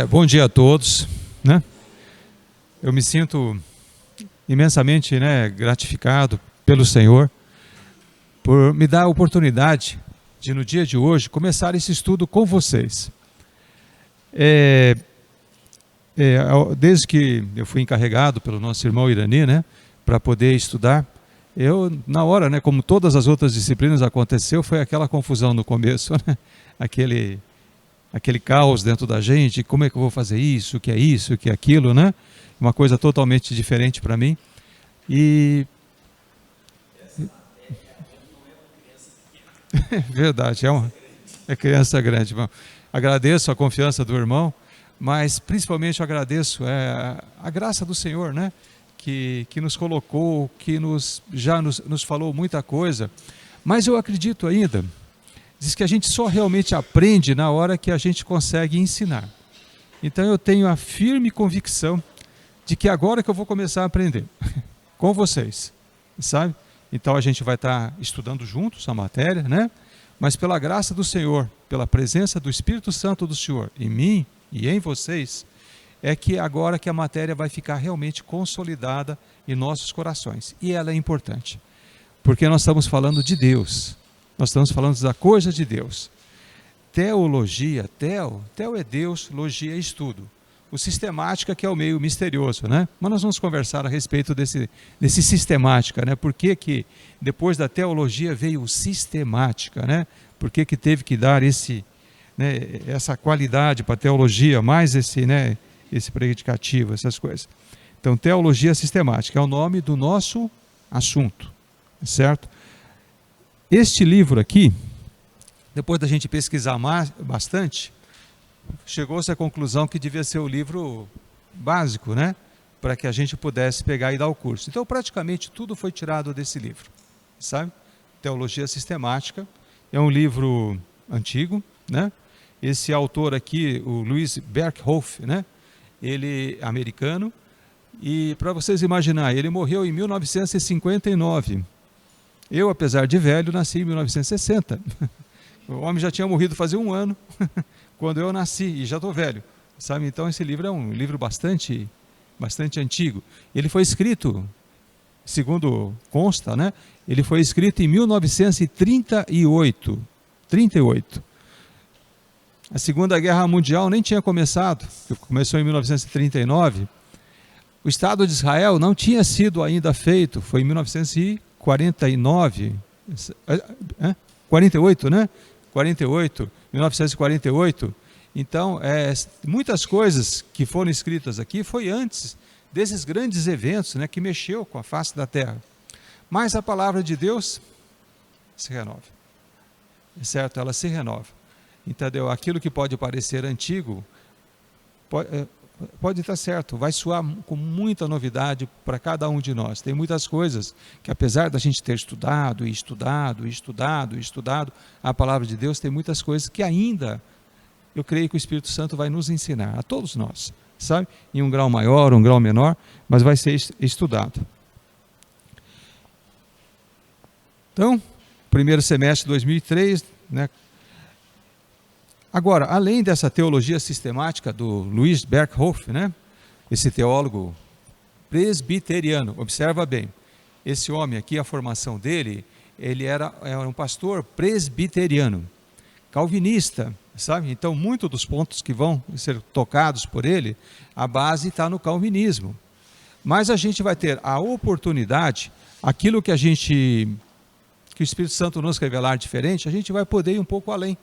Bom dia a todos, né? Eu me sinto imensamente, né, gratificado pelo Senhor por me dar a oportunidade de, no dia de hoje, começar esse estudo com vocês. Desde que eu fui encarregado pelo nosso irmão Irani, né, para poder estudar, na hora, né, como todas as outras disciplinas aconteceu, foi aquela confusão no começo, né? Aquele caos dentro da gente, como é que eu vou fazer isso, o que é aquilo, né? Uma coisa totalmente diferente para mim. Verdade, é criança grande. Bom, agradeço a confiança do irmão, mas principalmente eu agradeço a graça do Senhor, né? Que nos colocou, que já nos falou muita coisa, mas eu acredito ainda. Diz que a gente só realmente aprende na hora que a gente consegue ensinar. Então eu tenho a firme convicção de que agora que eu vou começar a aprender com vocês, sabe? Então a gente vai estar estudando juntos a matéria, né? Mas pela graça do Senhor, pela presença do Espírito Santo do Senhor em mim e em vocês, é que agora que a matéria vai ficar realmente consolidada em nossos corações. E ela é importante, porque nós estamos falando de Deus. Nós estamos falando da coisa de Deus. Teologia, teo é Deus, logia é estudo. O sistemática que é o meio misterioso, né? Mas nós vamos conversar a respeito desse sistemática, né? Por que depois da teologia veio o sistemática, né? Por que teve que dar essa qualidade para a teologia, mais esse predicativo, essas coisas. Então, teologia sistemática é o nome do nosso assunto, certo? Este livro aqui, depois da gente pesquisar bastante, chegou-se à conclusão que devia ser o livro básico, né? Para que a gente pudesse pegar e dar o curso. Então, praticamente tudo foi tirado desse livro, sabe? Teologia Sistemática, é um livro antigo, né? Esse autor aqui, o Louis Berkhof, né? Ele é americano, e para vocês imaginarem, ele morreu em 1959. Eu, apesar de velho, nasci em 1960. O homem já tinha morrido fazia um ano quando eu nasci, e já estou velho, sabe? Então esse livro é um livro bastante antigo. Ele foi escrito, segundo consta, né? Ele foi escrito em 1938. A Segunda Guerra Mundial nem tinha começado, começou em 1939. O Estado de Israel não tinha sido ainda feito, foi em 48, né? 1948. Então, muitas coisas que foram escritas aqui foi antes desses grandes eventos, né, que mexeu com a face da terra. Mas a palavra de Deus se renova, certo? Ela se renova. Entendeu? Aquilo que pode parecer antigo pode estar certo, vai soar com muita novidade para cada um de nós. Tem muitas coisas que, apesar da gente ter estudado, a palavra de Deus, tem muitas coisas que ainda, eu creio que o Espírito Santo vai nos ensinar, a todos nós, sabe? Em um grau maior, um grau menor, mas vai ser estudado. Então, primeiro semestre de 2003, né? Agora, além dessa teologia sistemática do Louis Berkhof, né? Esse teólogo presbiteriano, observa bem, esse homem aqui, a formação dele, ele era um pastor presbiteriano, calvinista, sabe? Então, muitos dos pontos que vão ser tocados por ele, a base está no calvinismo. Mas a gente vai ter a oportunidade, aquilo que o Espírito Santo nos revelar diferente, a gente vai poder ir um pouco além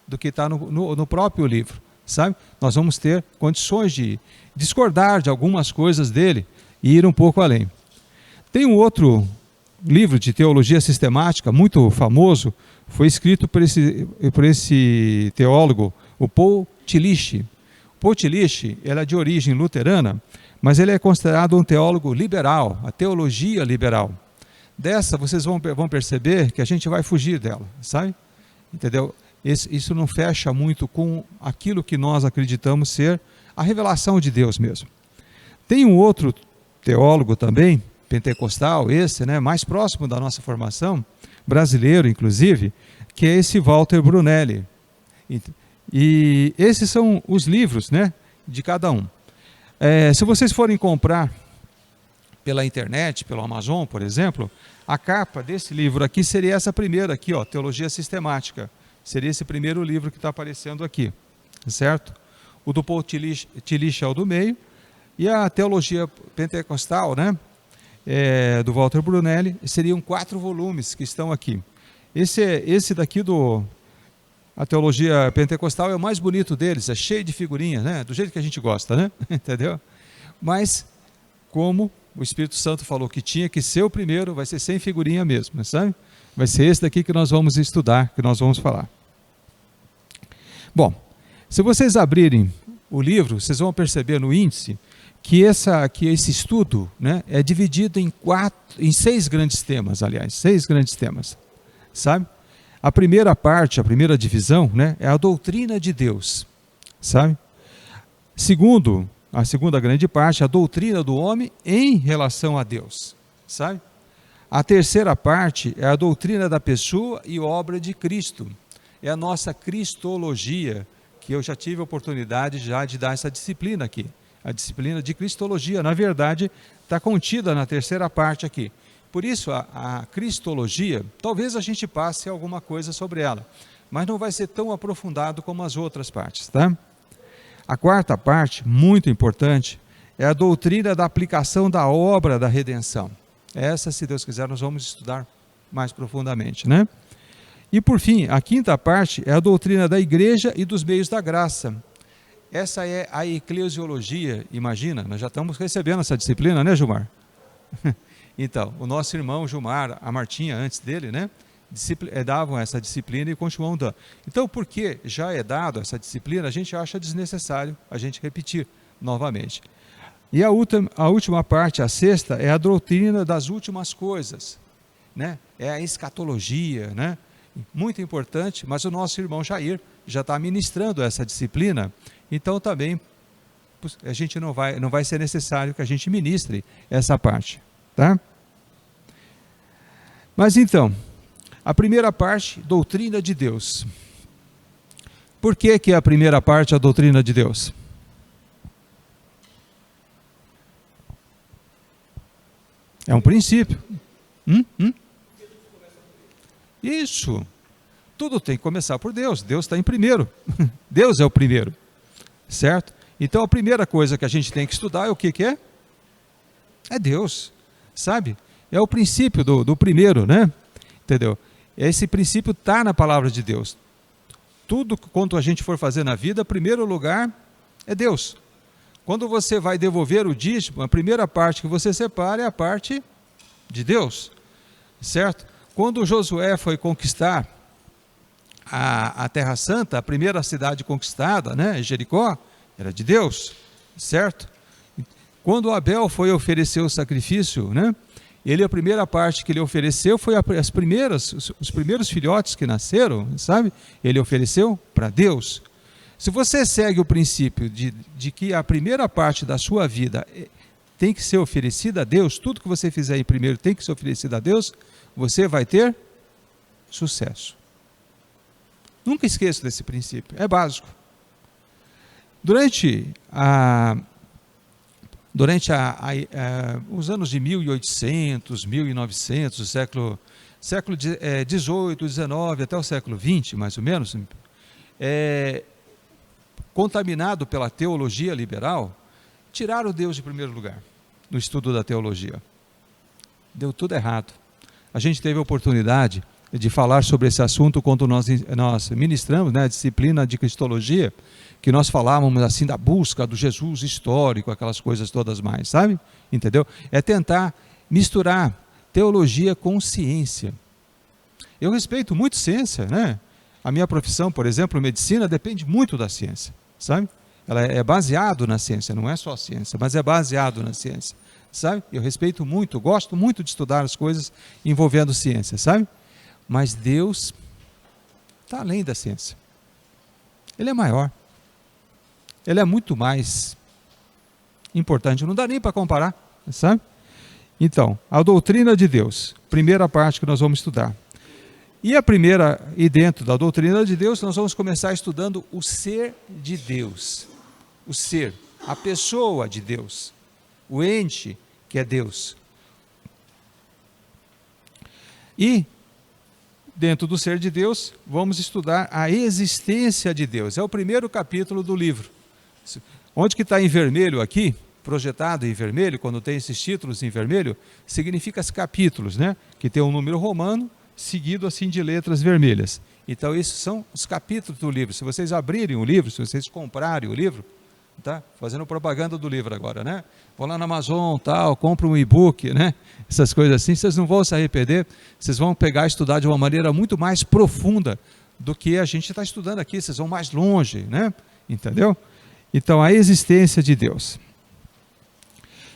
do que está no próprio livro, sabe? Nós vamos ter condições de discordar de algumas coisas dele e ir um pouco além. Tem um outro livro de teologia sistemática muito famoso, foi escrito por esse teólogo, o Paul Tillich. O Paul Tillich, ele é de origem luterana, mas ele é considerado um teólogo liberal, a teologia liberal. Dessa, vocês vão perceber que a gente vai fugir dela, sabe? Entendeu? Isso não fecha muito com aquilo que nós acreditamos ser a revelação de Deus mesmo. Tem um outro teólogo também, pentecostal, né, mais próximo da nossa formação, brasileiro inclusive, que é esse Walter Brunelli. E esses são os livros, né, de cada um. Se vocês forem comprar pela internet, pelo Amazon, por exemplo, a capa desse livro aqui seria essa primeira aqui, ó, Teologia Sistemática. Seria esse primeiro livro que está aparecendo aqui, certo? O do Paul Tillich é o do meio, e a Teologia Pentecostal, né, do Walter Brunelli, seriam 4 volumes que estão aqui. Esse daqui a Teologia Pentecostal é o mais bonito deles, é cheio de figurinhas, né, do jeito que a gente gosta, né, entendeu? Mas, como o Espírito Santo falou que tinha que ser o primeiro, vai ser sem figurinha mesmo, sabe? Vai ser esse daqui que nós vamos estudar, que nós vamos falar. Bom, se vocês abrirem o livro, vocês vão perceber no índice que esse estudo, né, é dividido em 6 grandes temas, aliás, 6 grandes temas, sabe? A primeira parte, a primeira divisão, né, é a doutrina de Deus, sabe? A segunda grande parte, a doutrina do homem em relação a Deus, sabe? A terceira parte é a doutrina da pessoa e obra de Cristo. É a nossa cristologia, que eu já tive a oportunidade de dar essa disciplina aqui. A disciplina de cristologia, na verdade, está contida na terceira parte aqui. Por isso, a cristologia, talvez a gente passe alguma coisa sobre ela, mas não vai ser tão aprofundado como as outras partes, tá? A quarta parte, muito importante, é a doutrina da aplicação da obra da redenção. Essa, se Deus quiser, nós vamos estudar mais profundamente, né? E por fim, a quinta parte é a doutrina da igreja e dos meios da graça. Essa é a eclesiologia, imagina, nós já estamos recebendo essa disciplina, né, Gilmar? Então, o nosso irmão Gilmar, a Martinha, antes dele, né, davam essa disciplina e continuam dando. Então, porque já é dado essa disciplina, a gente acha desnecessário a gente repetir novamente. E a última parte, a sexta, é a doutrina das últimas coisas, né? É a escatologia, né? Muito importante, mas o nosso irmão Jair já está ministrando essa disciplina, então também a gente não vai ser necessário que a gente ministre essa parte, tá? Mas então, a primeira parte, doutrina de Deus. Por que a primeira parte é a doutrina de Deus? É um princípio. Isso. Tudo tem que começar por Deus. Deus está em primeiro. Deus é o primeiro. Certo? Então a primeira coisa que a gente tem que estudar é o que é? É Deus. Sabe? É o princípio do primeiro, né? Entendeu? Esse princípio está na palavra de Deus. Tudo quanto a gente for fazer na vida, primeiro lugar é Deus. Quando você vai devolver o dízimo, a primeira parte que você separa é a parte de Deus, certo? Quando Josué foi conquistar a Terra Santa, a primeira cidade conquistada, né, Jericó, era de Deus, certo? Quando Abel foi oferecer o sacrifício, né, a primeira parte que ele ofereceu foi os primeiros filhotes que nasceram, sabe? Ele ofereceu para Deus. Se você segue o princípio de que a primeira parte da sua vida tem que ser oferecida a Deus, tudo que você fizer aí primeiro tem que ser oferecido a Deus, você vai ter sucesso. Nunca esqueça desse princípio, é básico. Durante os anos de 1800, 1900, o século 18, 19 até o século 20, mais ou menos, contaminado pela teologia liberal, tiraram Deus de primeiro lugar no estudo da teologia. Deu tudo errado. A gente teve a oportunidade de falar sobre esse assunto quando nós ministramos, né, a disciplina de cristologia, que nós falávamos assim da busca do Jesus histórico, aquelas coisas todas mais, sabe? Entendeu? É tentar misturar teologia com ciência. Eu respeito muito ciência, né? A minha profissão, por exemplo, medicina, depende muito da ciência, sabe? Ela é baseado na ciência, não é só ciência, mas é baseado na ciência, sabe? Eu respeito muito, gosto muito de estudar as coisas envolvendo ciência, sabe? Mas Deus está além da ciência. Ele é maior. Ele é muito mais importante. Não dá nem para comparar, sabe? Então, a doutrina de Deus, primeira parte que nós vamos estudar. E a primeira, e dentro da doutrina de Deus, nós vamos começar estudando o ser de Deus. O ser, a pessoa de Deus, o ente que é Deus. E, dentro do ser de Deus, vamos estudar a existência de Deus. É o primeiro capítulo do livro. Onde que está em vermelho aqui, projetado em vermelho, quando tem esses títulos em vermelho, significa os capítulos, né? Que tem um número romano, seguido assim de letras vermelhas. Então, esses são os capítulos do livro. Se vocês abrirem o livro, se vocês comprarem o livro, tá? Fazendo propaganda do livro agora, né? Vão lá na Amazon, tal, compra um e-book, né? Essas coisas assim, vocês não vão se arrepender, vocês vão pegar e estudar de uma maneira muito mais profunda do que a gente está estudando aqui, vocês vão mais longe, né? Entendeu? Então, a existência de Deus.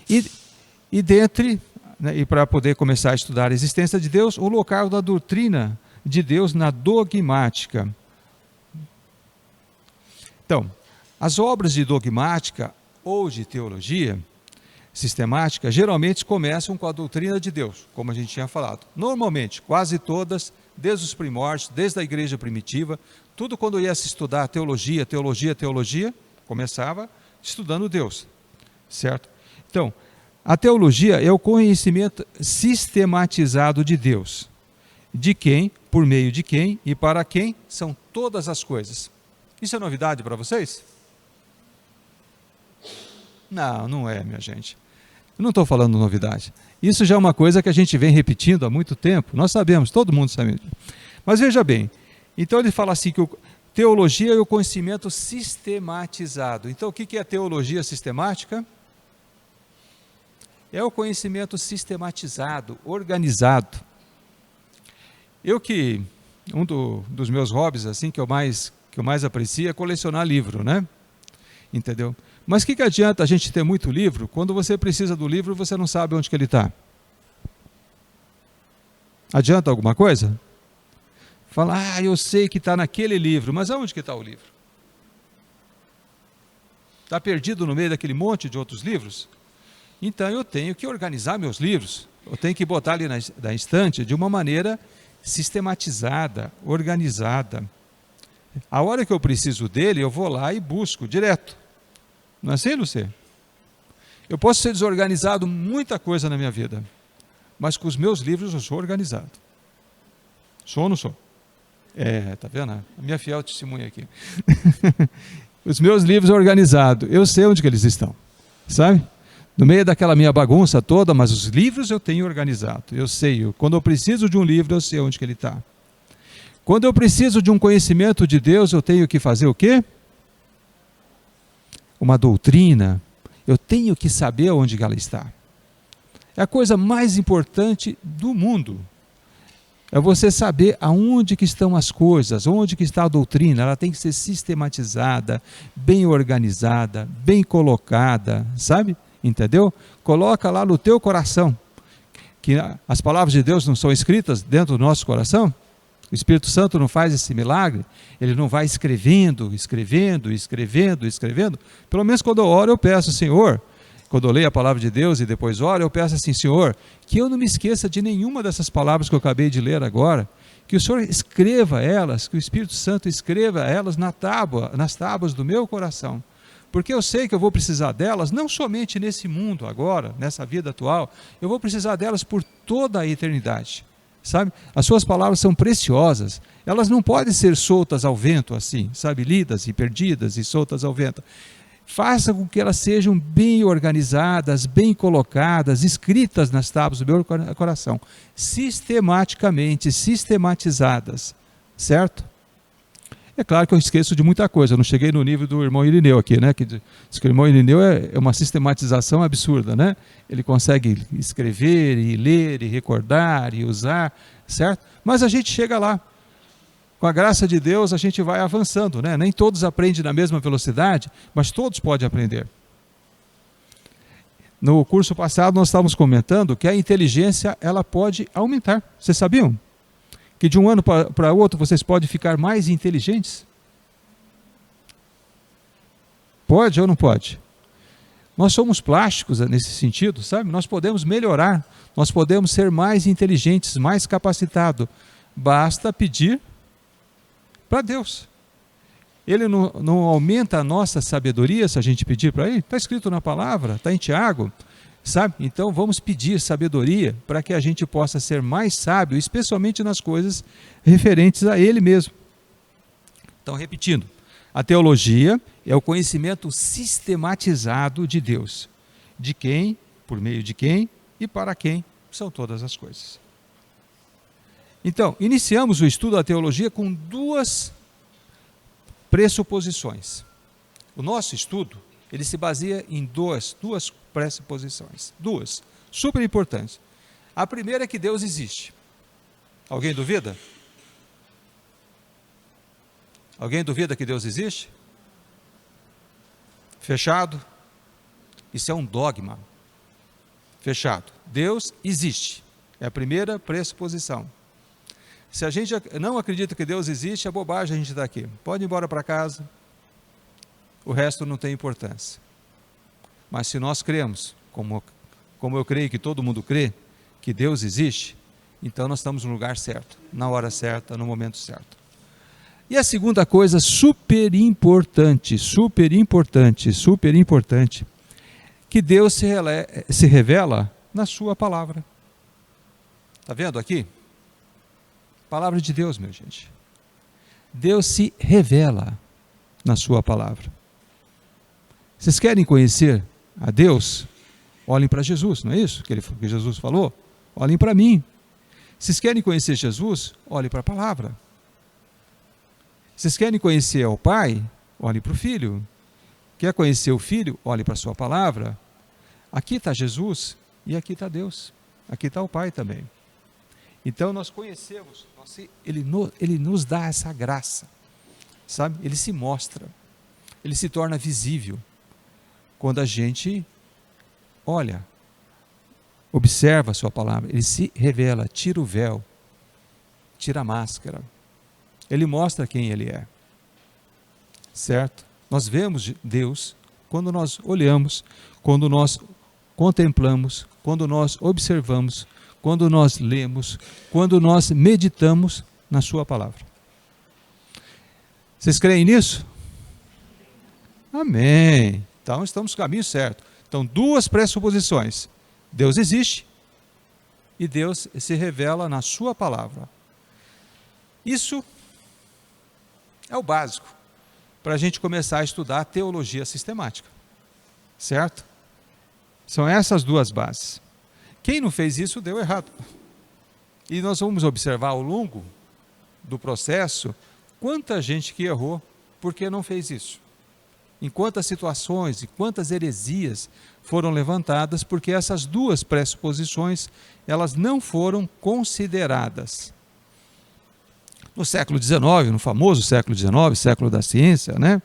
E dentre, né, e para poder começar a estudar a existência de Deus, o local da doutrina de Deus na dogmática. Então, as obras de dogmática ou de teologia sistemática geralmente começam com a doutrina de Deus, como a gente tinha falado. Normalmente, quase todas, desde os primórdios, desde a igreja primitiva, tudo quando ia se estudar teologia, começava estudando Deus, certo? Então, a teologia é o conhecimento sistematizado de Deus, de quem, por meio de quem e para quem são todas as coisas. Isso é novidade para vocês? Não, não é, minha gente. Eu não estou falando novidade. Isso já é uma coisa que a gente vem repetindo há muito tempo. Nós sabemos, todo mundo sabe. Mas veja bem, então ele fala assim que teologia é o conhecimento sistematizado. Então o que é teologia sistemática? É o conhecimento sistematizado, organizado. Dos meus hobbies assim que eu mais aprecio é colecionar livro, né? Entendeu? Mas o que adianta a gente ter muito livro quando você precisa do livro e você não sabe onde que ele está? Adianta alguma coisa? Fala, eu sei que está naquele livro, mas aonde que está o livro? Está perdido no meio daquele monte de outros livros? Então eu tenho que organizar meus livros, eu tenho que botar ali na estante de uma maneira sistematizada, organizada. A hora que eu preciso dele, eu vou lá e busco direto. Não é assim, Lucê? Eu posso ser desorganizado muita coisa na minha vida, mas com os meus livros eu sou organizado. Sou ou não sou? Tá vendo? A minha fiel testemunha aqui. Os meus livros organizados, eu sei onde que eles estão, sabe? No meio daquela minha bagunça toda, mas os livros eu tenho organizado. Eu sei, quando eu preciso de um livro, eu sei onde que ele está. Quando eu preciso de um conhecimento de Deus, eu tenho que fazer o quê? Uma doutrina. Eu tenho que saber onde ela está. É a coisa mais importante do mundo. É você saber aonde que estão as coisas, onde que está a doutrina. Ela tem que ser sistematizada, bem organizada, bem colocada, sabe? Entendeu? Coloca lá no teu coração, que as palavras de Deus não são escritas dentro do nosso coração. O Espírito Santo não faz esse milagre, ele não vai escrevendo. Pelo menos quando eu oro, eu peço, Senhor, quando eu leio a palavra de Deus e depois oro, eu peço assim, Senhor, que eu não me esqueça de nenhuma dessas palavras que eu acabei de ler agora, que o Senhor escreva elas, que o Espírito Santo escreva elas nas tábuas do meu coração. Porque eu sei que eu vou precisar delas, não somente nesse mundo agora, nessa vida atual, eu vou precisar delas por toda a eternidade, sabe? As suas palavras são preciosas, elas não podem ser soltas ao vento assim, sabe? Lidas e perdidas e soltas ao vento. Faça com que elas sejam bem organizadas, bem colocadas, escritas nas tábuas do meu coração, sistematicamente, sistematizadas, certo? É claro que eu esqueço de muita coisa, eu não cheguei no nível do irmão Irineu aqui, né? Que diz que o irmão Irineu é uma sistematização absurda, né? Ele consegue escrever, e ler, e recordar, e usar, certo? Mas a gente chega lá. Com a graça de Deus, a gente vai avançando, né? Nem todos aprendem na mesma velocidade, mas todos podem aprender. No curso passado, nós estávamos comentando que a inteligência, ela pode aumentar. Vocês sabiam? Que de um ano para outro vocês podem ficar mais inteligentes? Pode ou não pode? Nós somos plásticos nesse sentido, sabe? Nós podemos melhorar, nós podemos ser mais inteligentes, mais capacitados, basta pedir para Deus. Ele não aumenta a nossa sabedoria se a gente pedir para Ele? Está escrito na palavra, está em Tiago, sabe? Então vamos pedir sabedoria para que a gente possa ser mais sábio, especialmente nas coisas referentes a Ele mesmo. Então, repetindo, a teologia é o conhecimento sistematizado de Deus, de quem, por meio de quem e para quem são todas as coisas. Então, iniciamos o estudo da teologia com duas pressuposições. O nosso estudo, ele se baseia em duas pressuposições, duas, super importantes. A primeira é que Deus existe. Alguém duvida? Alguém duvida que Deus existe? Fechado? Isso é um dogma. Fechado. Deus existe. É a primeira pressuposição. Se a gente não acredita que Deus existe, é bobagem a gente estar aqui. Pode ir embora para casa. O resto não tem importância. Mas se nós cremos, como eu creio que todo mundo crê, que Deus existe, então nós estamos no lugar certo, na hora certa, no momento certo. E a segunda coisa super importante, que Deus se revela na sua palavra. Está vendo aqui? Palavra de Deus, meu gente. Deus se revela na sua palavra. Vocês querem conhecer a Deus? Olhem para Jesus, não é isso que Jesus falou? Olhem para mim. Vocês querem conhecer Jesus? Olhem para a palavra. Vocês querem conhecer ao Pai? Olhem para o Filho. Quer conhecer o Filho? Olhem para a sua palavra. Aqui está Jesus e aqui está Deus. Aqui está o Pai também. Então nós conhecemos, ele nos dá essa graça, sabe? Ele se mostra, ele se torna visível quando a gente olha, observa a sua palavra, ele se revela, tira o véu, tira a máscara, ele mostra quem ele é, certo? Nós vemos Deus quando nós olhamos, quando nós contemplamos, quando nós observamos, quando nós lemos, quando nós meditamos na sua palavra. Vocês creem nisso? Amém. Então estamos no caminho certo. Então, duas pressuposições. Deus existe e Deus se revela na sua palavra. Isso é o básico para a gente começar a estudar a teologia sistemática. Certo? São essas duas bases. Quem não fez isso deu errado. E nós vamos observar ao longo do processo quanta gente que errou porque não fez isso. Em quantas situações e quantas heresias foram levantadas porque essas duas pressuposições, elas não foram consideradas. No século XIX, no famoso século XIX, século da ciência, né?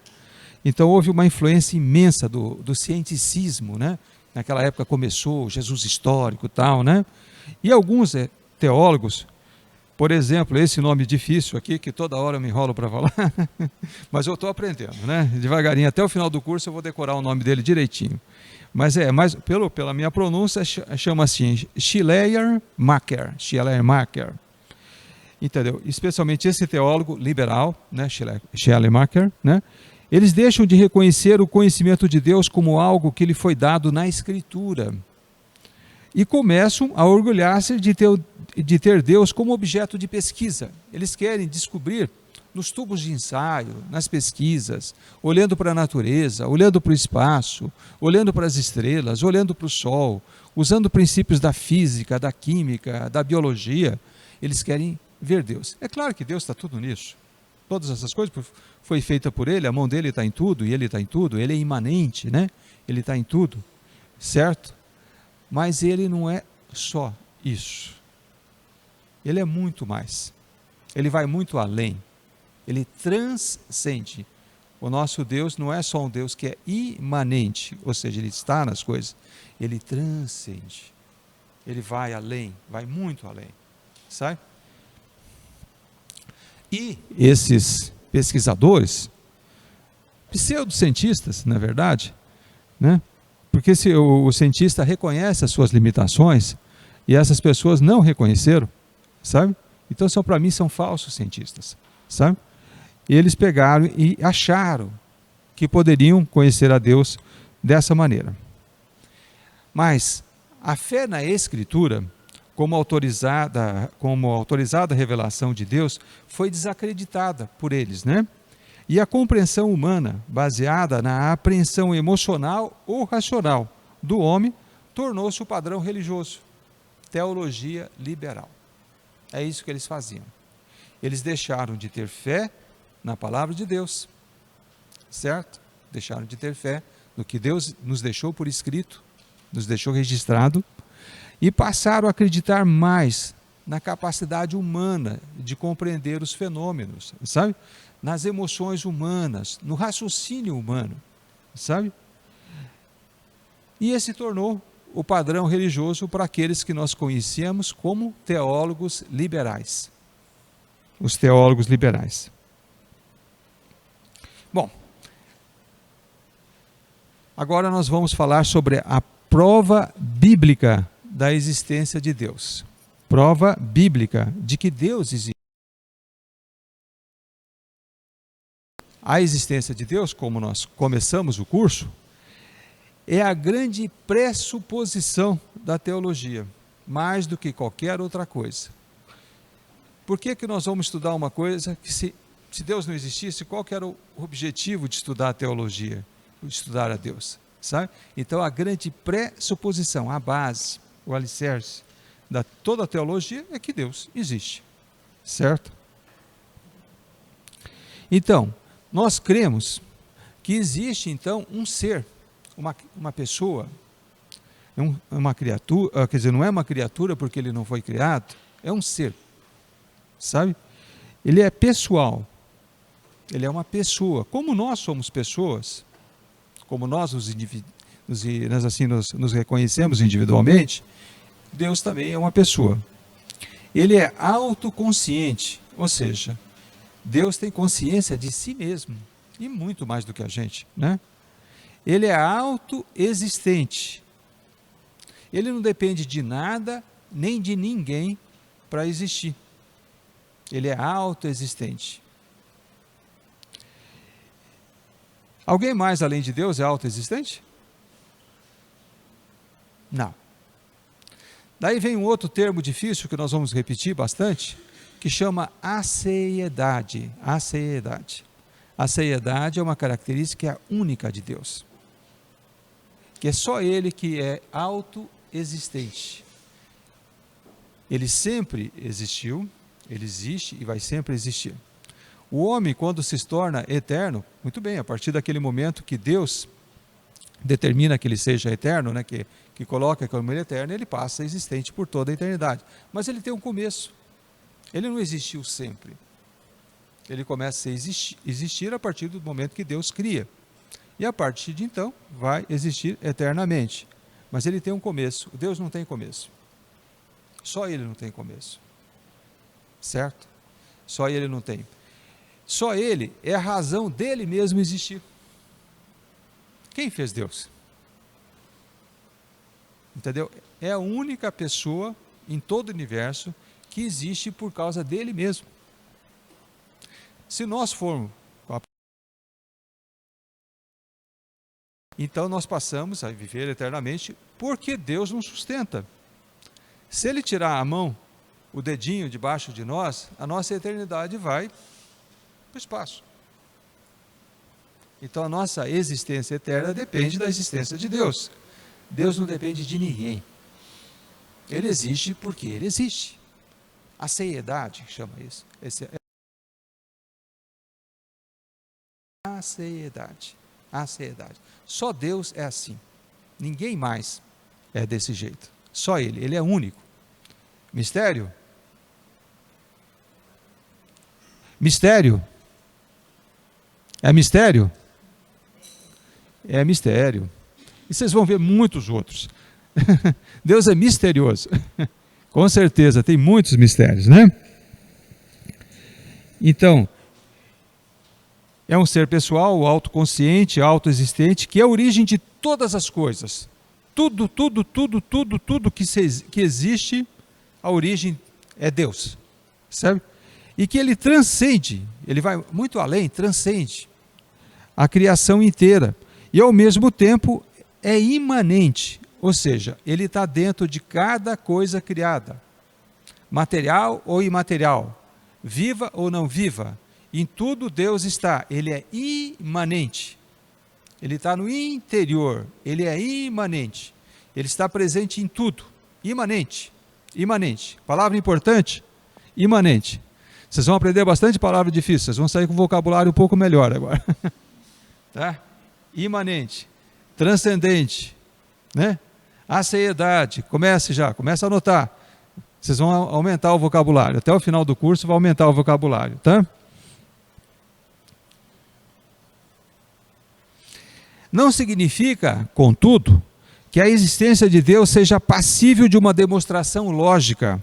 Então houve uma influência imensa do cienticismo, né? Naquela época começou o Jesus histórico e tal, né? E alguns teólogos, por exemplo, esse nome difícil aqui, que toda hora eu me enrolo para falar, mas eu estou aprendendo, né? Devagarinho, até o final do curso eu vou decorar o nome dele direitinho. Mas pela minha pronúncia, chama assim, Schleiermacher, entendeu? Especialmente esse teólogo liberal, né? Schleiermacher, né? Eles deixam de reconhecer o conhecimento de Deus como algo que lhe foi dado na Escritura e começam a orgulhar-se de ter Deus como objeto de pesquisa. Eles querem descobrir nos tubos de ensaio, nas pesquisas, olhando para a natureza, olhando para o espaço, olhando para as estrelas, olhando para o sol, usando princípios da física, da química, da biologia. Eles querem ver Deus. É claro que Deus está tudo nisso. Todas essas coisas foi feita por Ele, a mão dele está em tudo, e Ele está em tudo, Ele é imanente, né? Ele está em tudo, certo? Mas Ele não é só isso. Ele é muito mais. Ele vai muito além. Ele transcende. O nosso Deus não é só um Deus que é imanente, ou seja, Ele está nas coisas. Ele transcende. Ele vai além, vai muito além, sabe? E esses pesquisadores, pseudocientistas, na verdade, né? Porque se o cientista reconhece as suas limitações, e essas pessoas não reconheceram, sabe? Então, para mim, são falsos cientistas, sabe? Eles pegaram e acharam que poderiam conhecer a Deus dessa maneira. Mas a fé na Escritura, como autorizada revelação de Deus, foi desacreditada por eles, né? E a compreensão humana, baseada na apreensão emocional ou racional do homem, tornou-se o padrão religioso. Teologia liberal. É isso que eles faziam. Eles deixaram de ter fé na palavra de Deus, certo? Deixaram de ter fé no que Deus nos deixou por escrito, nos deixou registrado, e passaram a acreditar mais na capacidade humana de compreender os fenômenos, sabe? Nas emoções humanas, no raciocínio humano, sabe? E esse se tornou o padrão religioso para aqueles que nós conhecemos como teólogos liberais. Os teólogos liberais. Bom, agora nós vamos falar sobre a prova bíblica da existência de Deus. Prova bíblica de que Deus existe. A existência de Deus, como nós começamos o curso, é a grande pressuposição da teologia, mais do que qualquer outra coisa. Por que nós vamos estudar uma coisa que, se Deus não existisse, qual que era o objetivo de estudar a teologia, de estudar a Deus, sabe? Então, a grande pressuposição, a base, o alicerce da toda a teologia é que Deus existe, certo? Então, nós cremos que existe, então, um ser, uma pessoa, uma criatura, quer dizer, não é uma criatura porque ele não foi criado, é um ser, sabe? Ele é pessoal, ele é uma pessoa. Como nós somos pessoas, como nós nos reconhecemos individualmente, Deus também é uma pessoa. Ele é autoconsciente, ou seja, Deus tem consciência de si mesmo, e muito mais do que a gente, né? Ele é autoexistente. Ele não depende de nada, nem de ninguém para existir. Ele é autoexistente. Alguém mais além de Deus é autoexistente? Não. Daí vem um outro termo difícil que nós vamos repetir bastante, que chama aceidade. Aceidade. Aceidade é uma característica única de Deus, que é só Ele que é autoexistente. Ele sempre existiu, Ele existe e vai sempre existir. O homem, quando se torna eterno, muito bem, a partir daquele momento que Deus determina que ele seja eterno, né, que coloca como ele é eterno, ele passa a existente por toda a eternidade. Mas ele tem um começo. Ele não existiu sempre. Ele começa a existir a partir do momento que Deus cria. E a partir de então, vai existir eternamente. Mas ele tem um começo. Deus não tem começo. Só Ele não tem começo. Certo? Só Ele não tem. Só Ele é a razão dele mesmo existir. Quem fez Deus? Entendeu? É a única pessoa em todo o universo que existe por causa dele mesmo. Se nós formos, então nós passamos a viver eternamente porque Deus nos sustenta. Se Ele tirar a mão, o dedinho debaixo de nós, a nossa eternidade vai para o espaço. Então a nossa existência eterna depende da existência de Deus. Deus não depende de ninguém. Ele existe porque Ele existe. A ceiedade chama isso. A ceiedade. A ceiedade. Só Deus é assim. Ninguém mais é desse jeito. Só Ele. Ele é único. Mistério? Mistério? É mistério? É mistério. E vocês vão ver muitos outros. Deus é misterioso. Com certeza, tem muitos mistérios, né? Então, é um ser pessoal, autoconsciente, autoexistente, que é a origem de todas as coisas. Tudo que existe, a origem é Deus. sabe? E que ele transcende, ele vai muito além, transcende a criação inteira. E ao mesmo tempo é imanente, ou seja, ele está dentro de cada coisa criada, material ou imaterial, viva ou não viva, em tudo Deus está, ele é imanente, ele está no interior, ele é imanente, ele está presente em tudo, imanente, imanente, palavra importante, imanente. Vocês vão aprender bastante palavra difícil, vocês vão sair com o vocabulário um pouco melhor agora. Tá? Imanente, transcendente, né? Aceidade, comece a anotar. Vocês vão aumentar o vocabulário, até o final do curso vai aumentar o vocabulário, tá? Não significa, contudo, que a existência de Deus seja passível de uma demonstração lógica,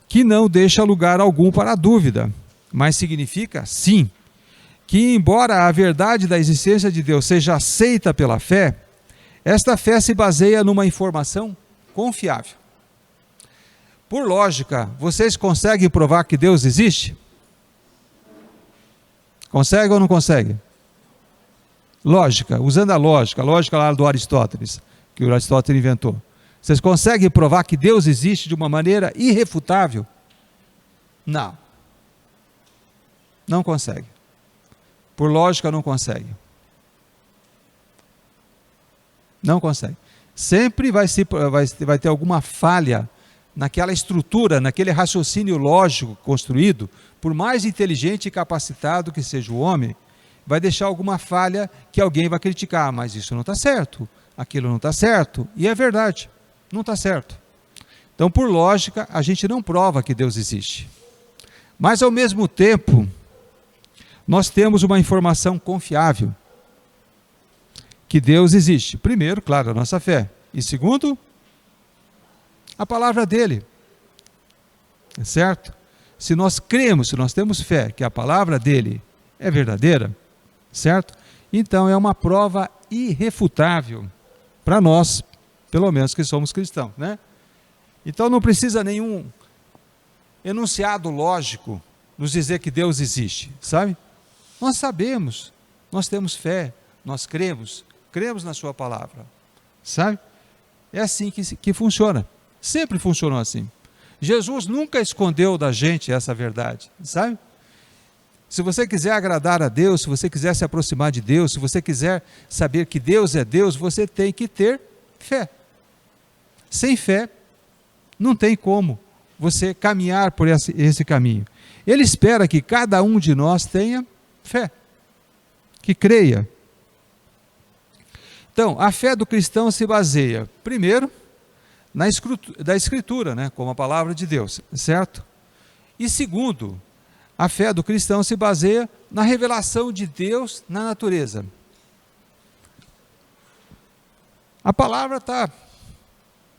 que não deixa lugar algum para a dúvida, mas significa, sim, que embora a verdade da existência de Deus seja aceita pela fé, esta fé se baseia numa informação confiável. Por lógica, vocês conseguem provar que Deus existe? Consegue ou não consegue? Lógica, usando a lógica lá do Aristóteles, que o Aristóteles inventou. Vocês conseguem provar que Deus existe de uma maneira irrefutável? Não. Não consegue. Por lógica não consegue. Não consegue. Sempre vai ter alguma falha naquela estrutura, naquele raciocínio lógico construído, por mais inteligente e capacitado que seja o homem, vai deixar alguma falha que alguém vai criticar, mas isso não está certo, aquilo não está certo, e é verdade, não está certo. Então, por lógica, a gente não prova que Deus existe. Mas, ao mesmo tempo, nós temos uma informação confiável, que Deus existe. Primeiro, claro, a nossa fé. E segundo, a palavra dele. É certo? Se nós cremos, se nós temos fé que a palavra dele é verdadeira, certo? Então é uma prova irrefutável para nós, pelo menos que somos cristãos, né? Então não precisa nenhum enunciado lógico nos dizer que Deus existe, sabe? Nós sabemos, nós temos fé, nós cremos na sua palavra, sabe? É assim que funciona, sempre funcionou assim. Jesus nunca escondeu da gente essa verdade, sabe? Se você quiser agradar a Deus, se você quiser se aproximar de Deus, se você quiser saber que Deus é Deus, você tem que ter fé. Sem fé, não tem como você caminhar por esse caminho. Ele espera que cada um de nós tenha fé, que creia. Então, a fé do cristão se baseia, primeiro, da Escritura, né, como a palavra de Deus, certo? E segundo, a fé do cristão se baseia na revelação de Deus na natureza. A palavra está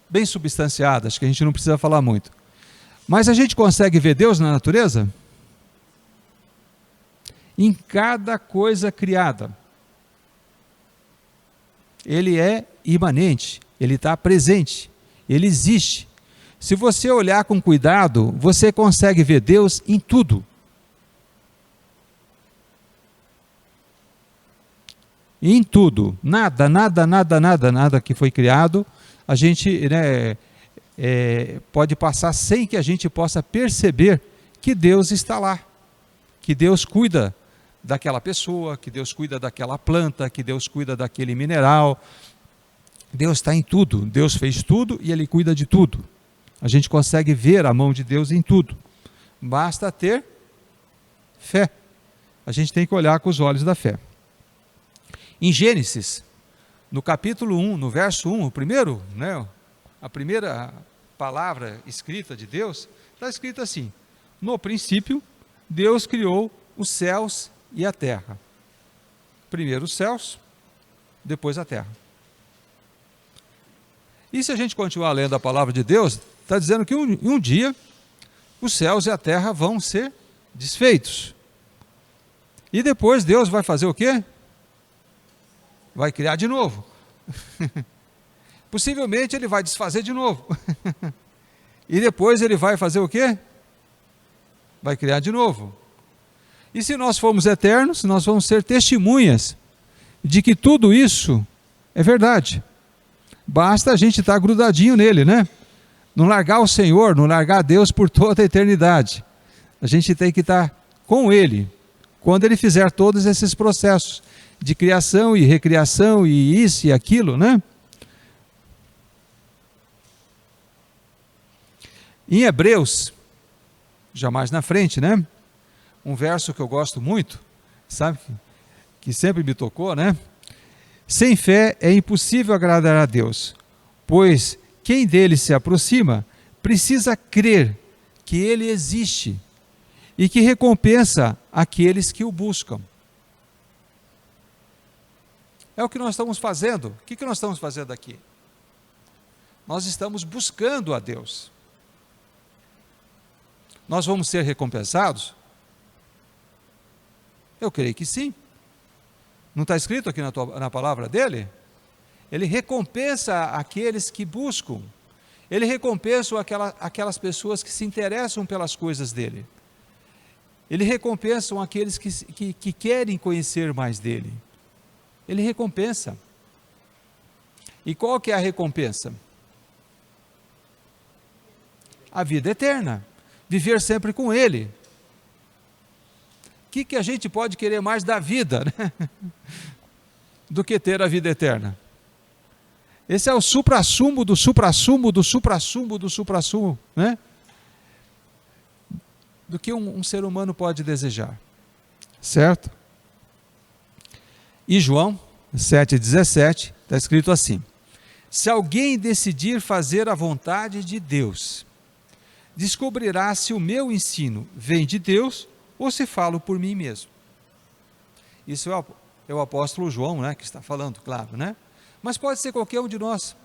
bem substanciada, acho que a gente não precisa falar muito. Mas a gente consegue ver Deus na natureza? Em cada coisa criada. Ele é imanente, ele está presente, ele existe. Se você olhar com cuidado, você consegue ver Deus em tudo. Em tudo, nada que foi criado, a gente pode passar sem que a gente possa perceber que Deus está lá, que Deus cuida daquela pessoa, que Deus cuida daquela planta, que Deus cuida daquele mineral. Deus está em tudo, Deus fez tudo e Ele cuida de tudo. A gente consegue ver a mão de Deus em tudo, basta ter fé. A gente tem que olhar com os olhos da fé. Em Gênesis, no capítulo 1, no verso 1, a primeira palavra escrita de Deus, está escrito assim: no princípio, Deus criou os céus e a terra. Primeiro os céus, depois a terra. E se a gente continuar lendo a palavra de Deus, está dizendo que um dia os céus e a terra vão ser desfeitos. E depois Deus vai fazer o quê? Vai criar de novo. Possivelmente ele vai desfazer de novo. E depois ele vai fazer o quê? vai criar de novo. E se nós formos eternos, nós vamos ser testemunhas de que tudo isso é verdade. Basta a gente estar grudadinho nele, né? Não largar o Senhor, não largar Deus por toda a eternidade. A gente tem que estar com Ele, quando Ele fizer todos esses processos de criação e recriação e isso e aquilo, né? Em Hebreus, já mais na frente, né? Um verso que eu gosto muito, sabe? Que sempre me tocou, né? Sem fé é impossível agradar a Deus, pois quem dele se aproxima precisa crer que ele existe e que recompensa aqueles que o buscam. É o que nós estamos fazendo. O que nós estamos fazendo aqui? Nós estamos buscando a Deus. Nós vamos ser recompensados? Eu creio que sim. Não está escrito aqui na palavra dele? Ele recompensa aqueles que buscam. Ele recompensa aquelas pessoas que se interessam pelas coisas dele. Ele recompensa aqueles que querem conhecer mais dele. Ele recompensa. E qual que é a recompensa? A vida eterna. Viver sempre com ele. O que a gente pode querer mais da vida, né? Do que ter a vida eterna? Esse é o suprassumo do suprassumo do suprassumo do suprassumo, né? Do que um ser humano pode desejar, certo? E João 7,17 está escrito assim: se alguém decidir fazer a vontade de Deus, descobrirá se o meu ensino vem de Deus ou se falo por mim mesmo. Isso é o apóstolo João, né, que está falando, claro, né? Mas pode ser qualquer um de nós.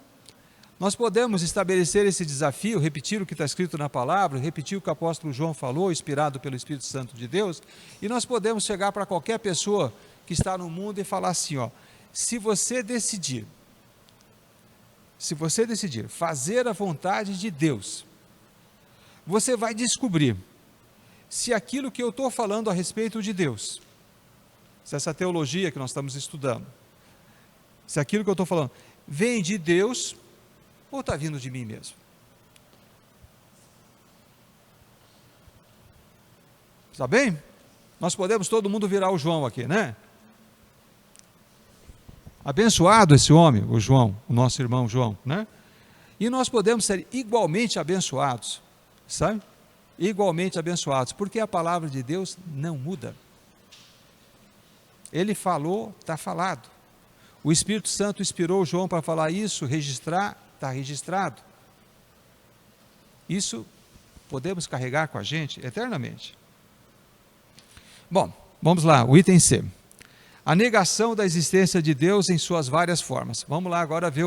Nós podemos estabelecer esse desafio, repetir o que está escrito na palavra, repetir o que o apóstolo João falou, inspirado pelo Espírito Santo de Deus, e nós podemos chegar para qualquer pessoa que está no mundo e falar assim, ó, se você decidir fazer a vontade de Deus, você vai descobrir se aquilo que eu estou falando a respeito de Deus, se essa teologia que nós estamos estudando, se aquilo que eu estou falando vem de Deus ou está vindo de mim mesmo. Está bem? Nós podemos todo mundo virar o João aqui, né? Abençoado esse homem, o João, o nosso irmão João, né? E nós podemos ser igualmente abençoados, sabe? Igualmente abençoados, porque a palavra de Deus não muda. Ele falou, está falado. O Espírito Santo inspirou João para falar isso, registrar, está registrado. Isso podemos carregar com a gente eternamente. Bom, vamos lá, o item C. A negação da existência de Deus em suas várias formas. Vamos lá agora ver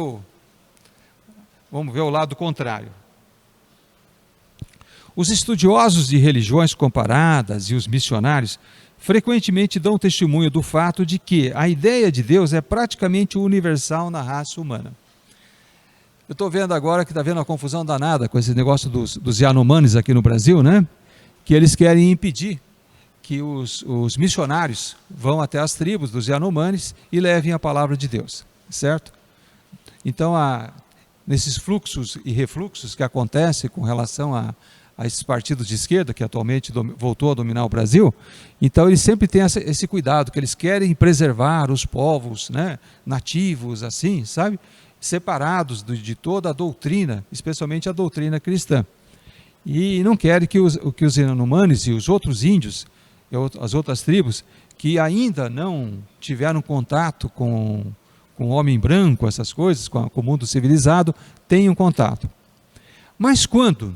vamos ver o lado contrário. Os estudiosos de religiões comparadas e os missionários frequentemente dão testemunho do fato de que a ideia de Deus é praticamente universal na raça humana. Eu estou vendo agora que está vendo uma confusão danada com esse negócio dos Yanomamis aqui no Brasil, né? Que eles querem impedir que os missionários vão até as tribos dos Yanomamis e levem a palavra de Deus, certo? Então, nesses fluxos e refluxos que acontecem com relação a esses partidos de esquerda, que atualmente voltou a dominar o Brasil, então eles sempre têm esse cuidado, que eles querem preservar os povos, né, nativos, assim, sabe? Separados de toda a doutrina, especialmente a doutrina cristã. E não querem que os Yanomamis e os outros índios, as outras tribos, que ainda não tiveram contato com o homem branco, essas coisas, com o mundo civilizado, tenham contato. Mas quando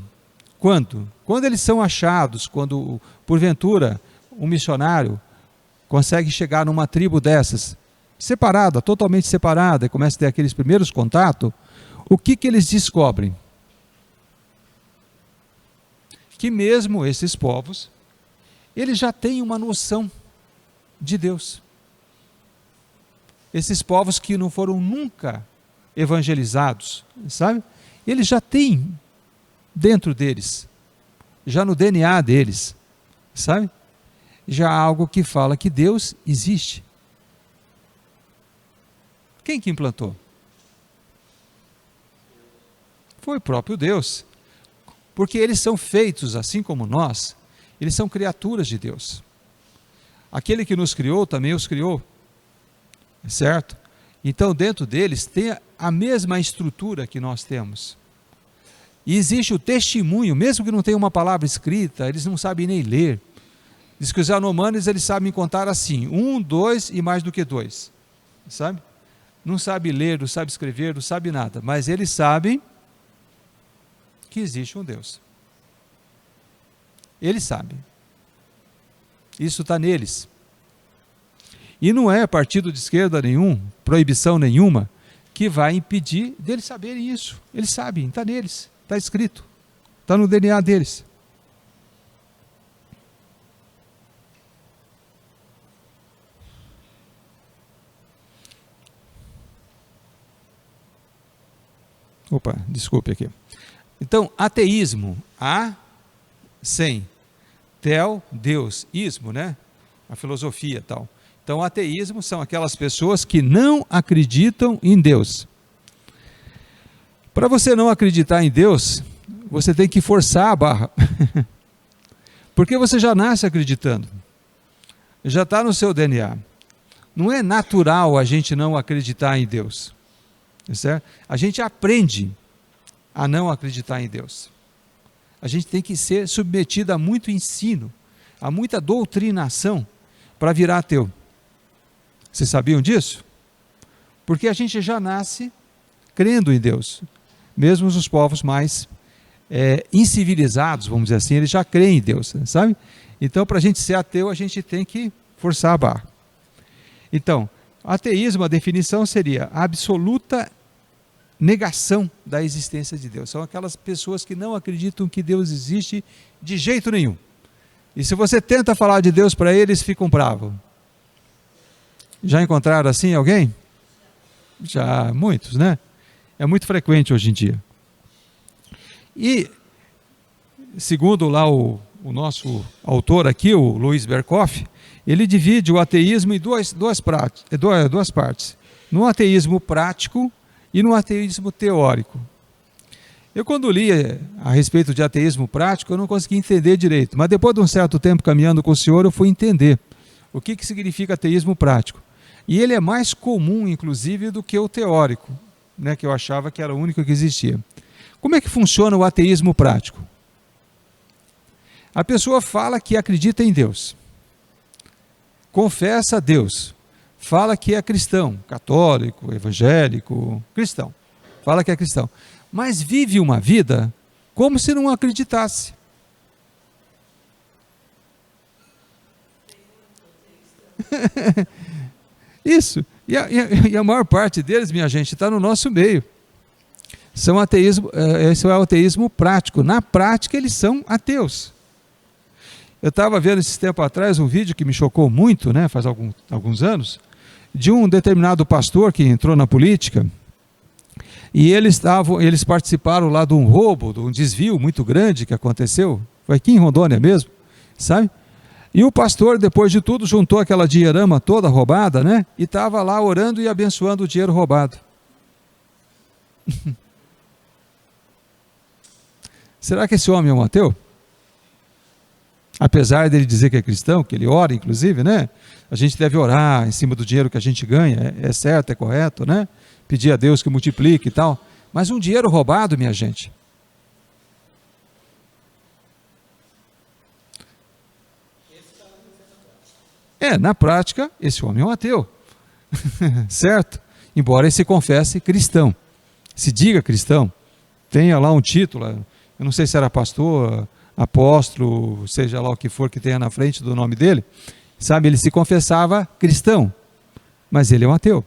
eles são achados, quando porventura um missionário consegue chegar numa tribo dessas, separada, totalmente separada, e começa a ter aqueles primeiros contatos, o que eles descobrem? Que mesmo esses povos, eles já têm uma noção de Deus. Esses povos que não foram nunca evangelizados, sabe? Eles já têm dentro deles, já no DNA deles, sabe? Já há algo que fala que Deus existe. Quem que implantou? Foi o próprio Deus. Porque eles são feitos, assim como nós, eles são criaturas de Deus. Aquele que nos criou também os criou, certo? Então dentro deles tem a mesma estrutura que nós temos. E existe o testemunho, mesmo que não tenha uma palavra escrita, eles não sabem nem ler. Diz que os anomanes eles sabem contar assim, 1, 2 e mais do que 2, sabe? Não sabe ler, não sabe escrever, não sabe nada, mas eles sabem que existe um Deus. Eles sabem. Isso está neles. E não é partido de esquerda nenhum, proibição nenhuma, que vai impedir deles saberem isso. Eles sabem, está neles, está escrito, está no DNA deles. Opa, desculpe aqui. Então, ateísmo, sem, tel, Deus, ismo, né? A filosofia e tal. Então, ateísmo são aquelas pessoas que não acreditam em Deus. Para você não acreditar em Deus, você tem que forçar a barra. Porque você já nasce acreditando. Já está no seu DNA. Não é natural a gente não acreditar em Deus. Certo? A gente aprende a não acreditar em Deus. A gente tem que ser submetido a muito ensino, a muita doutrinação para virar ateu. Vocês sabiam disso? Porque a gente já nasce crendo em Deus. Mesmo os povos mais incivilizados, vamos dizer assim, eles já creem em Deus, sabe? Então, para a gente ser ateu, a gente tem que forçar a barra. Então, ateísmo, a definição seria a absoluta negação da existência de Deus. São aquelas pessoas que não acreditam que Deus existe de jeito nenhum. E se você tenta falar de Deus para eles, ficam bravos. Já encontraram assim alguém? Já, muitos, né? É muito frequente hoje em dia. E, segundo lá o nosso autor aqui, o Luiz Berkoff, ele divide o ateísmo em duas partes. No ateísmo prático e no ateísmo teórico. Eu quando li a respeito de ateísmo prático, eu não consegui entender direito, mas depois de um certo tempo caminhando com o senhor, eu fui entender o que significa ateísmo prático. E ele é mais comum, inclusive, do que o teórico, né, que eu achava que era o único que existia. Como é que funciona o ateísmo prático? A pessoa fala que acredita em Deus, confessa a Deus, fala que é cristão, católico, evangélico, cristão, fala que é cristão, mas vive uma vida como se não acreditasse. Isso, e a maior parte deles, minha gente, está no nosso meio. Esse é o ateísmo prático. Na prática, eles são ateus. Eu estava vendo esses tempos atrás um vídeo que me chocou muito, né, faz alguns anos, de um determinado pastor que entrou na política, e eles participaram lá de um roubo, de um desvio muito grande que aconteceu, foi aqui em Rondônia mesmo, sabe? E o pastor, depois de tudo, juntou aquela dinheirama toda roubada, né? E estava lá orando e abençoando o dinheiro roubado. Será que esse homem é um ateu? Apesar dele dizer que é cristão, que ele ora, inclusive, né? A gente deve orar em cima do dinheiro que a gente ganha, é certo, é correto, né? Pedir a Deus que multiplique e tal. Mas um dinheiro roubado, minha gente. Na prática, esse homem é um ateu. Certo? Embora ele se confesse cristão, se diga cristão, tenha lá um título, eu não sei se era pastor, apóstolo, seja lá o que for que tenha na frente do nome dele, sabe, ele se confessava cristão, mas ele é um ateu.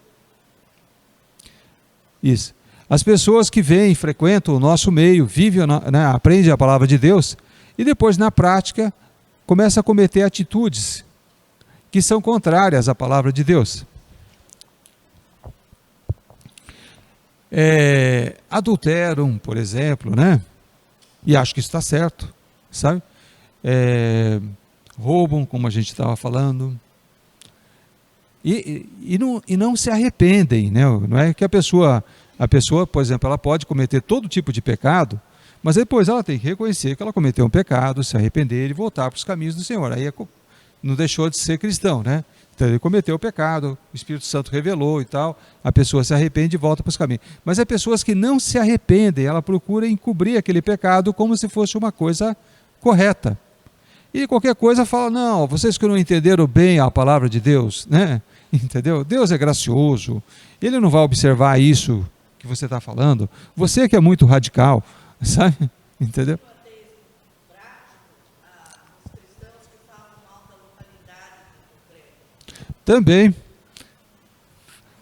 Isso. As pessoas que vêm, frequentam o nosso meio, vivem, né, aprendem a palavra de Deus, e depois na prática, começam a cometer atitudes que são contrárias à palavra de Deus. Adulteram, por exemplo, né? E acho que isso está certo, sabe? roubam, como a gente estava falando, e não se arrependem, né? Não é que a pessoa, por exemplo, ela pode cometer todo tipo de pecado, mas depois ela tem que reconhecer que ela cometeu um pecado, se arrepender e voltar para os caminhos do Senhor. Aí não deixou de ser cristão, né? Então ele cometeu o pecado, o Espírito Santo revelou e tal, a pessoa se arrepende e volta para os caminhos. Mas há pessoas que não se arrependem, ela procura encobrir aquele pecado como se fosse uma coisa correta. E qualquer coisa fala, não, vocês que não entenderam bem a palavra de Deus, né? Entendeu? Deus é gracioso, Ele não vai observar isso que você está falando, você que é muito radical, sabe? Entendeu? Também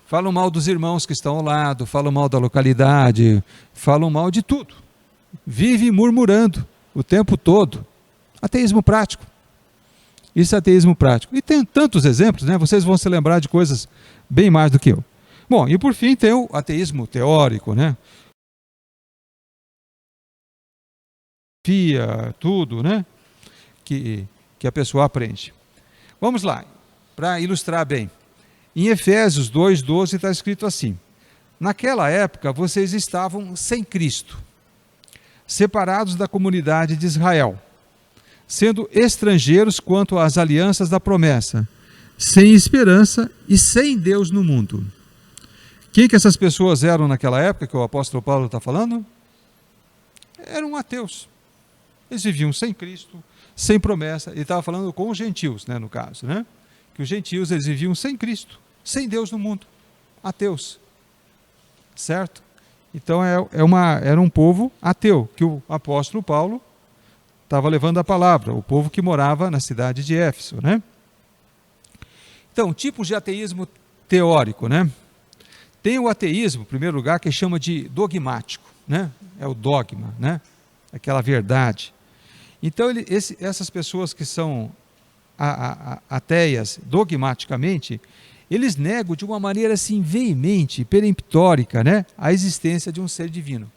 falam mal dos irmãos que estão ao lado, falam mal da localidade, falam mal de tudo, vive murmurando o tempo todo. Ateísmo prático. Isso é ateísmo prático. E tem tantos exemplos, né? Vocês vão se lembrar de coisas bem mais do que eu. Bom, e por fim tem o ateísmo teórico, né? Tudo, né? Que a pessoa aprende. Vamos lá, para ilustrar bem. Em Efésios 2:12 está escrito assim: naquela época vocês estavam sem Cristo, separados da comunidade de Israel, sendo estrangeiros quanto às alianças da promessa, sem esperança e sem Deus no mundo. Quem que essas pessoas eram naquela época que o apóstolo Paulo está falando? Eram ateus. Eles viviam sem Cristo, sem promessa. Ele estava falando com os gentios, né, no caso, né? Que os gentios eles viviam sem Cristo, sem Deus no mundo, ateus. Certo? Então era um povo ateu que o apóstolo Paulo estava levando a palavra, o povo que morava na cidade de Éfeso, né? Então, tipos de ateísmo teórico, né? Tem o ateísmo, em primeiro lugar, que chama de dogmático, né? É o dogma, né? Aquela verdade. Então, essas pessoas que são ateias dogmaticamente, eles negam de uma maneira assim veemente, peremptórica, né? A existência de um ser divino.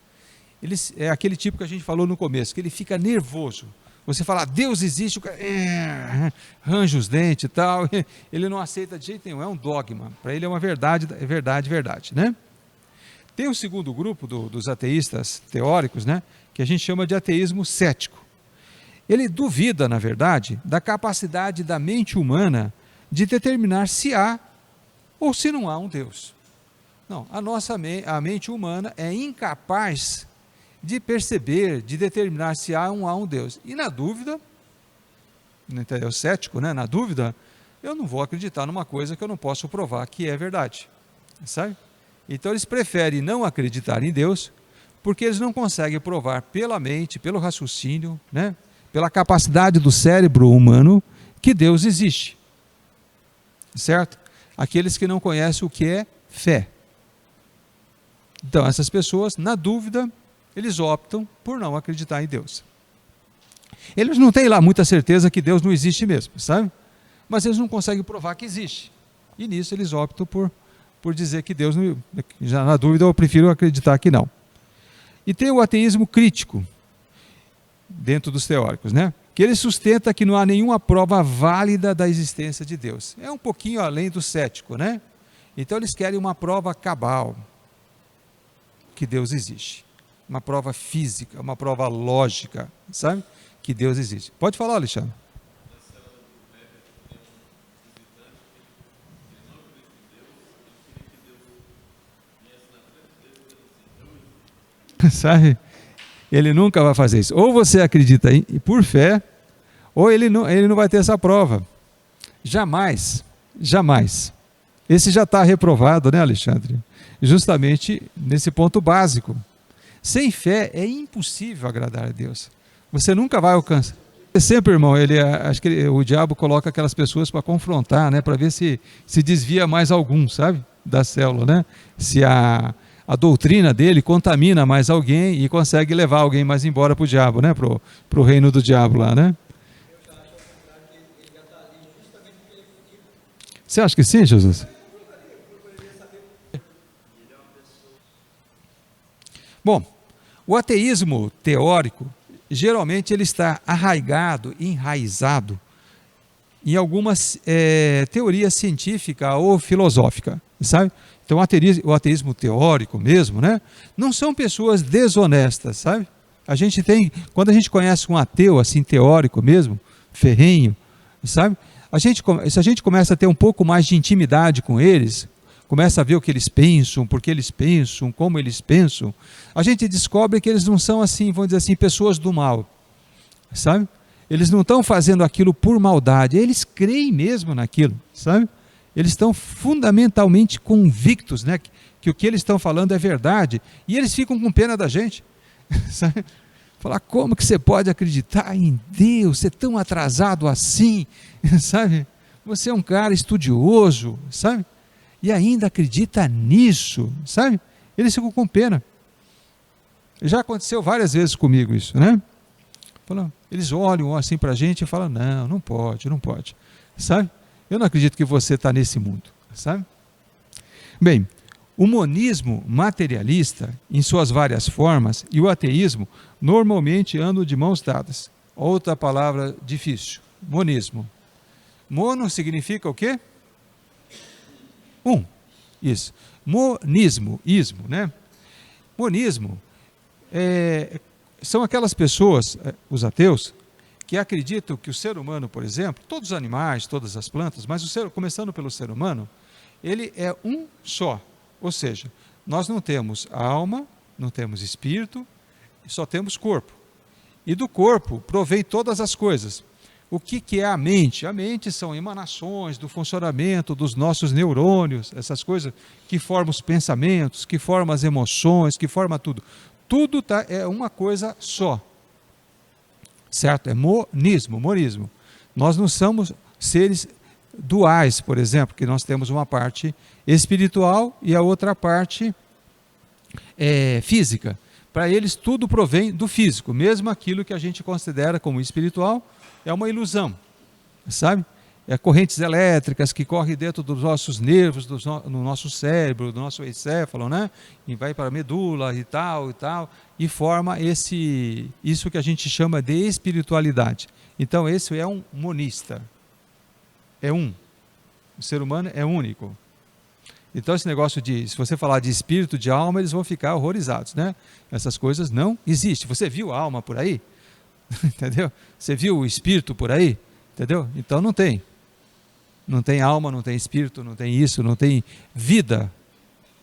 É aquele tipo que a gente falou no começo, que ele fica nervoso. Você fala, Deus existe, o cara arranja os dentes e tal, ele não aceita de jeito nenhum, é um dogma. Para ele é uma verdade, verdade, né? Tem o segundo grupo dos ateístas teóricos, né? Que a gente chama de ateísmo cético. Ele duvida, na verdade, da capacidade da mente humana de determinar se há ou se não há um Deus. Não, a mente humana é incapaz de perceber, de determinar se há um Deus. E na dúvida, o cético, né? Na dúvida, eu não vou acreditar numa coisa que eu não posso provar que é verdade. Sabe? Então eles preferem não acreditar em Deus, porque eles não conseguem provar pela mente, pelo raciocínio, né? Pela capacidade do cérebro humano, que Deus existe. Certo? Aqueles que não conhecem o que é fé. Então essas pessoas, na dúvida, eles optam por não acreditar em Deus. Eles não têm lá muita certeza que Deus não existe mesmo, sabe? Mas eles não conseguem provar que existe. E nisso eles optam por dizer que Deus não... Já na dúvida eu prefiro acreditar que não. E tem o ateísmo crítico, dentro dos teóricos, né? Que ele sustenta que não há nenhuma prova válida da existência de Deus. É um pouquinho além do cético, né? Então eles querem uma prova cabal que Deus existe. Uma prova física, uma prova lógica, sabe? Que Deus existe. Pode falar, Alexandre. Sabe? Ele nunca vai fazer isso. Ou você acredita por fé, ou ele não vai ter essa prova. Jamais, jamais. Esse já está reprovado, né, Alexandre? Justamente nesse ponto básico. Sem fé é impossível agradar a Deus. Você nunca vai alcançar. Sempre, irmão, acho que o diabo coloca aquelas pessoas para confrontar, né, para ver se desvia mais algum, sabe, da célula, né? Se a doutrina dele contamina mais alguém e consegue levar alguém mais embora para o diabo, né, para o reino do diabo lá, né? Você acha que sim, Jesus? Bom, o ateísmo teórico, geralmente ele está enraizado em alguma teoria científica ou filosófica, sabe? Então o ateísmo teórico mesmo, né? Não são pessoas desonestas, sabe? Quando a gente conhece um ateu assim teórico mesmo, ferrenho, sabe? Se a gente começa a ter um pouco mais de intimidade com eles, começa a ver o que eles pensam, por que eles pensam, como eles pensam, a gente descobre que eles não são assim, vamos dizer assim, pessoas do mal, sabe? Eles não estão fazendo aquilo por maldade, eles creem mesmo naquilo, sabe? Eles estão fundamentalmente convictos, né, que o que eles estão falando é verdade, e eles ficam com pena da gente, sabe? Falar, como que você pode acreditar em Deus, ser tão atrasado assim, sabe? Você é um cara estudioso, sabe? E ainda acredita nisso, sabe? Eles ficam com pena. Já aconteceu várias vezes comigo isso, né? Eles olham assim para a gente e falam, não, não pode, não pode, sabe? Eu não acredito que você está nesse mundo, sabe? Bem, o monismo materialista, em suas várias formas, e o ateísmo, normalmente andam de mãos dadas. Outra palavra difícil, monismo. Mono significa o quê? Um, isso. Monismo, ismo, né? Monismo são aquelas pessoas, os ateus, que acreditam que o ser humano, por exemplo, todos os animais, todas as plantas, mas começando pelo ser humano, ele é um só. Ou seja, nós não temos alma, não temos espírito, só temos corpo. E do corpo provém todas as coisas. O que é a mente? A mente são emanações do funcionamento dos nossos neurônios, essas coisas que formam os pensamentos, que formam as emoções, que formam tudo. Tudo é uma coisa só. Certo? É monismo. Nós não somos seres duais, por exemplo, que nós temos uma parte espiritual e a outra parte física. Para eles tudo provém do físico, mesmo aquilo que a gente considera como espiritual é uma ilusão, sabe? Correntes elétricas que correm dentro dos nossos nervos, no nosso cérebro, do nosso encéfalo, né? E vai para a medula e tal, e forma isso que a gente chama de espiritualidade. Então esse é um monista. É um. O ser humano é único. Então esse negócio se você falar de espírito, de alma, eles vão ficar horrorizados, né? Essas coisas não existem. Você viu a alma por aí? Entendeu? Você viu o espírito por aí? Entendeu? Então não tem. Não tem alma, não tem espírito, não tem isso, não tem vida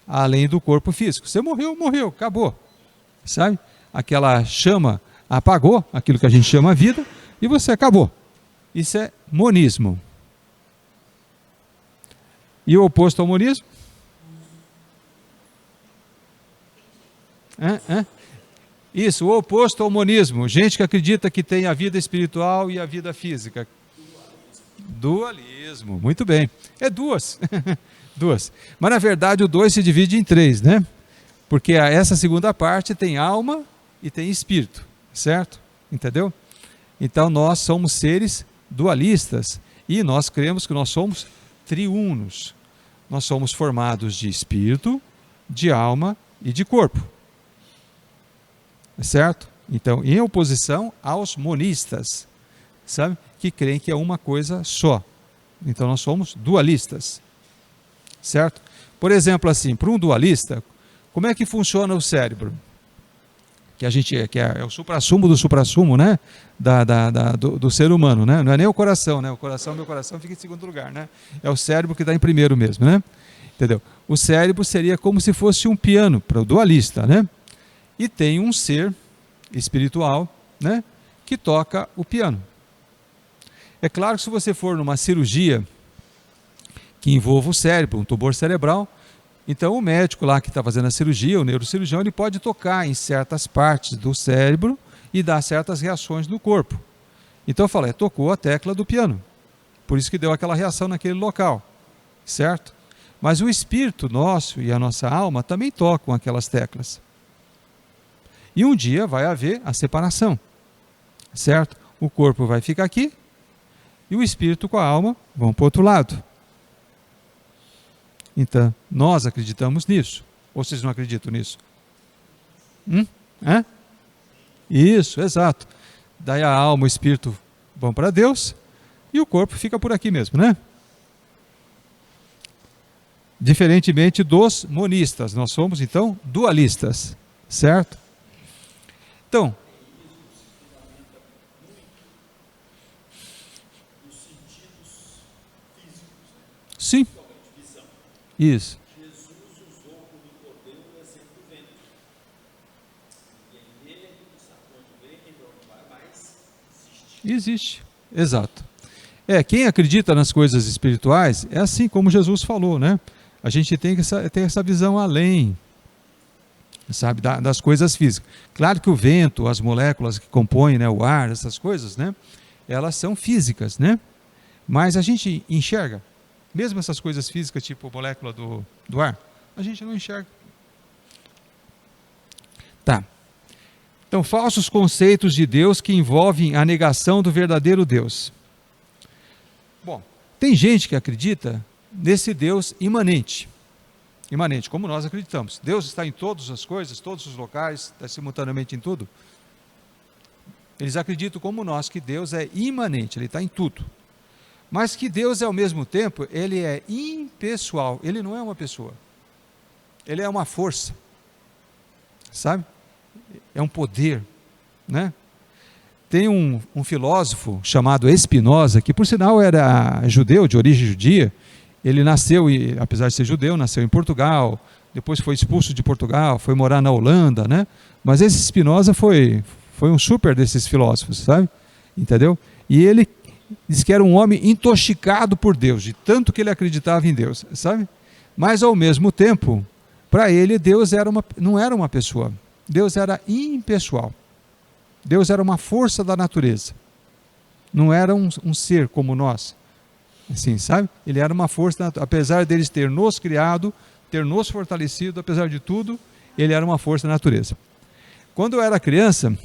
além do corpo físico. Você morreu, acabou. Sabe? Aquela chama apagou, aquilo que a gente chama vida, e você acabou. Isso é monismo. E o oposto ao monismo? Isso, o oposto ao monismo. Gente que acredita que tem a vida espiritual e a vida física. Dualismo, muito bem. É duas. Duas. Mas na verdade o 2 se divide em 3, né? Porque essa segunda parte tem alma e tem espírito, certo? Entendeu? Então nós somos seres dualistas e nós cremos que nós somos triunos. Nós somos formados de espírito, de alma e de corpo. Certo? Então, em oposição aos monistas, sabe? Que creem que é uma coisa só. Então, nós somos dualistas. Certo? Por exemplo, assim, para um dualista, como é que funciona o cérebro? Que é o suprassumo do suprassumo, né? Do ser humano, né? Não é nem o coração, né? Meu coração fica em segundo lugar, né? É o cérebro que está em primeiro mesmo, né? Entendeu? O cérebro seria como se fosse um piano para o dualista, né? E tem um ser espiritual, né? Que toca o piano. É claro que se você for numa cirurgia que envolva o cérebro, um tumor cerebral, então o médico lá que está fazendo a cirurgia, o neurocirurgião, ele pode tocar em certas partes do cérebro e dar certas reações no corpo. Então eu falei, tocou a tecla do piano, por isso que deu aquela reação naquele local, certo? Mas o espírito nosso e a nossa alma também tocam aquelas teclas. E um dia vai haver a separação, certo? O corpo vai ficar aqui e o espírito com a alma vão para o outro lado. Então, nós acreditamos nisso. Ou vocês não acreditam nisso? Isso, exato. Daí a alma e o espírito vão para Deus, E o corpo fica por aqui mesmo, né? Diferentemente dos monistas, nós somos então dualistas, certo? Então, sim, isso. Existe, exato. Quem acredita nas coisas espirituais é assim como Jesus falou, né? A gente tem que ter essa visão além, sabe, das coisas físicas. Claro que o vento, as moléculas que compõem, né, o ar, essas coisas, né, elas são físicas, né? Mas a gente enxerga, mesmo essas coisas físicas, tipo molécula do ar, a gente não enxerga. Tá. Então, falsos conceitos de Deus que envolvem a negação do verdadeiro Deus. Bom, tem gente que acredita nesse Deus imanente, como nós acreditamos. Deus está em todas as coisas, todos os locais, está simultaneamente em tudo. Eles acreditam como nós que Deus é imanente, Ele está em tudo. Mas que Deus, ao mesmo tempo, Ele é impessoal, Ele não é uma pessoa. Ele é uma força, sabe? É um poder, né? Tem um filósofo chamado Spinoza, que por sinal era judeu, de origem judia. Ele nasceu, apesar de ser judeu, nasceu em Portugal, depois foi expulso de Portugal, foi morar na Holanda, né? Mas esse Spinoza foi um super desses filósofos, sabe? Entendeu? E ele diz que era um homem intoxicado por Deus, de tanto que ele acreditava em Deus, sabe? Mas ao mesmo tempo, para ele, Deus não era uma pessoa. Deus era impessoal. Deus era uma força da natureza. Não era um ser como nós. Assim, sabe? Ele era uma força, apesar deles ter nos criado, ter nos fortalecido, apesar de tudo, ele era uma força da natureza. Quando eu era criança,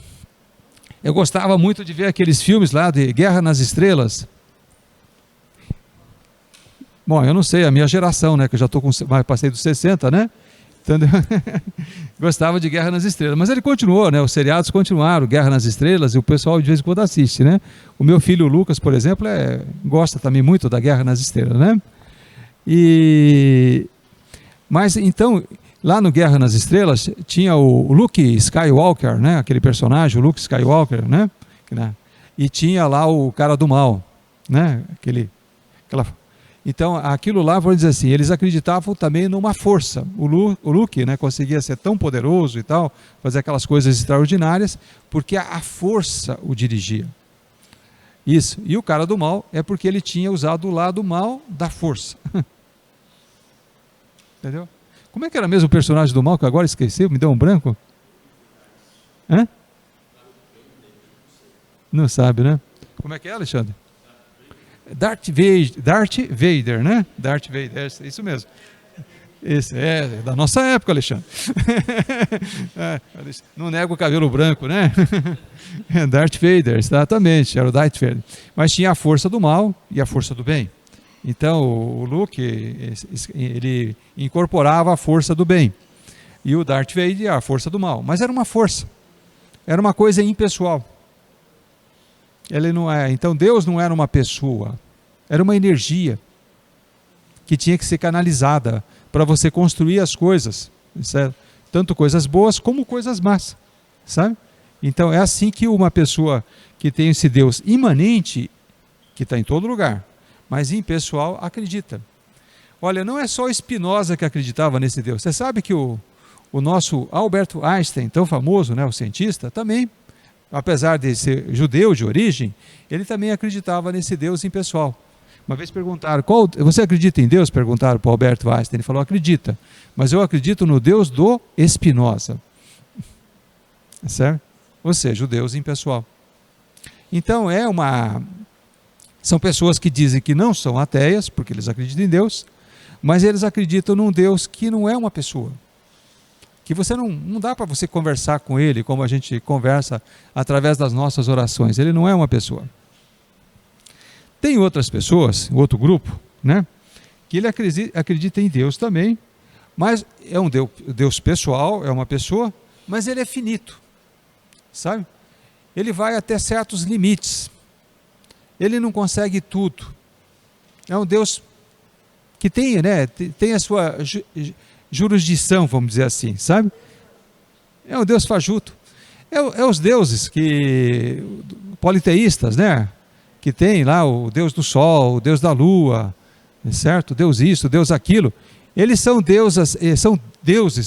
eu gostava muito de ver aqueles filmes lá de Guerra nas Estrelas. Bom, eu não sei, a minha geração, né? Que eu já passei dos 60, né? Entendeu? Gostava de Guerra nas Estrelas, mas ele continuou, né? Os seriados continuaram, Guerra nas Estrelas, e o pessoal de vez em quando assiste, né? O meu filho Lucas, por exemplo, gosta também muito da Guerra nas Estrelas, né? Mas então, lá no Guerra nas Estrelas, tinha o Luke Skywalker, né? Aquele personagem, o Luke Skywalker, né? E tinha lá o cara do mal, né? Então, aquilo lá, vou dizer assim, eles acreditavam também numa força. O Luke, né, conseguia ser tão poderoso e tal, fazer aquelas coisas extraordinárias, porque a força o dirigia. Isso. E o cara do mal é porque ele tinha usado o lado mal da força. Entendeu? Como é que era mesmo o personagem do mal, que agora esqueci, me deu um branco? Hã? Não sabe, né? Como é que é, Alexandre? Darth Vader, né? Darth Vader, isso mesmo. Esse é da nossa época, Alexandre. Não nega o cabelo branco, né? Darth Vader, exatamente, era o Darth Vader. Mas tinha a força do mal e a força do bem. Então, o Luke, ele incorporava a força do bem. E o Darth Vader, a força do mal. Mas era uma força. Era uma coisa impessoal. Ele não é. Então Deus não era uma pessoa, era uma energia que tinha que ser canalizada para você construir as coisas, certo? Tanto coisas boas como coisas más, sabe? Então é assim que uma pessoa que tem esse Deus imanente, que está em todo lugar, mas impessoal, acredita. Olha, não é só Spinoza que acreditava nesse Deus. Você sabe que o nosso Albert Einstein, tão famoso, né, o cientista, também, apesar de ser judeu de origem, ele também acreditava nesse Deus impessoal. Uma vez perguntaram, você acredita em Deus? Perguntaram para o Alberto Einstein. Ele falou, acredita, mas eu acredito no Deus do Spinoza. Certo? Ou seja, o Deus impessoal. Então são pessoas que dizem que não são ateias, porque eles acreditam em Deus, mas eles acreditam num Deus que não é uma pessoa. Que você não dá para você conversar com ele como a gente conversa através das nossas orações. Ele não é uma pessoa. Tem outras pessoas, outro grupo, né, que ele acredita em Deus também, mas é um Deus pessoal, é uma pessoa, mas ele é finito, sabe? Ele vai até certos limites. Ele não consegue tudo. É um Deus que tem, né, tem a sua jurisdição, vamos dizer assim, sabe? É um Deus fajuto. É os deuses politeístas, né? Que tem lá o Deus do Sol, o Deus da Lua, certo? Deus isso, Deus aquilo. Eles são deuses,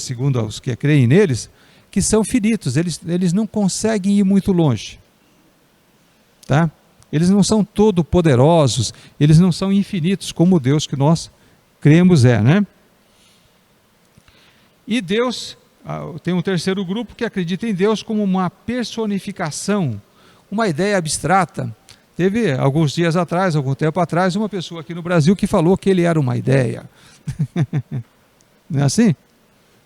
segundo os que creem neles, que são finitos. Eles não conseguem ir muito longe, tá? Eles não são todo poderosos, eles não são infinitos como o Deus que nós cremos né? E Deus, tem um terceiro grupo que acredita em Deus como uma personificação, uma ideia abstrata. Teve alguns dias atrás, algum tempo atrás, uma pessoa aqui no Brasil que falou que ele era uma ideia. Não é assim?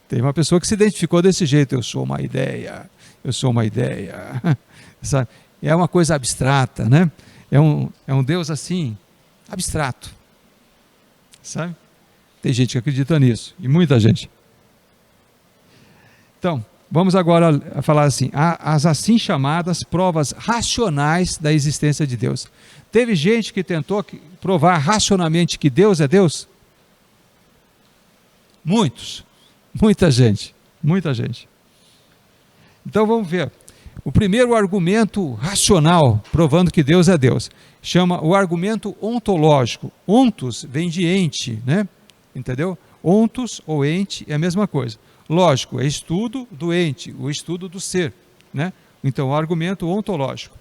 Tem uma pessoa que se identificou desse jeito: eu sou uma ideia, eu sou uma ideia. Sabe? É uma coisa abstrata, né? É um Deus assim, abstrato. Sabe? Tem gente que acredita nisso, e muita gente. Então, vamos agora falar assim, as assim chamadas provas racionais da existência de Deus. Teve gente que tentou provar racionalmente que Deus é Deus? Muita gente. Então vamos ver. O primeiro argumento racional, provando que Deus é Deus, chama o argumento ontológico. Ontos vem de ente, né? Entendeu? Ontos ou ente é a mesma coisa. Lógico, é estudo do ente, o estudo do ser, né? Então, o argumento ontológico.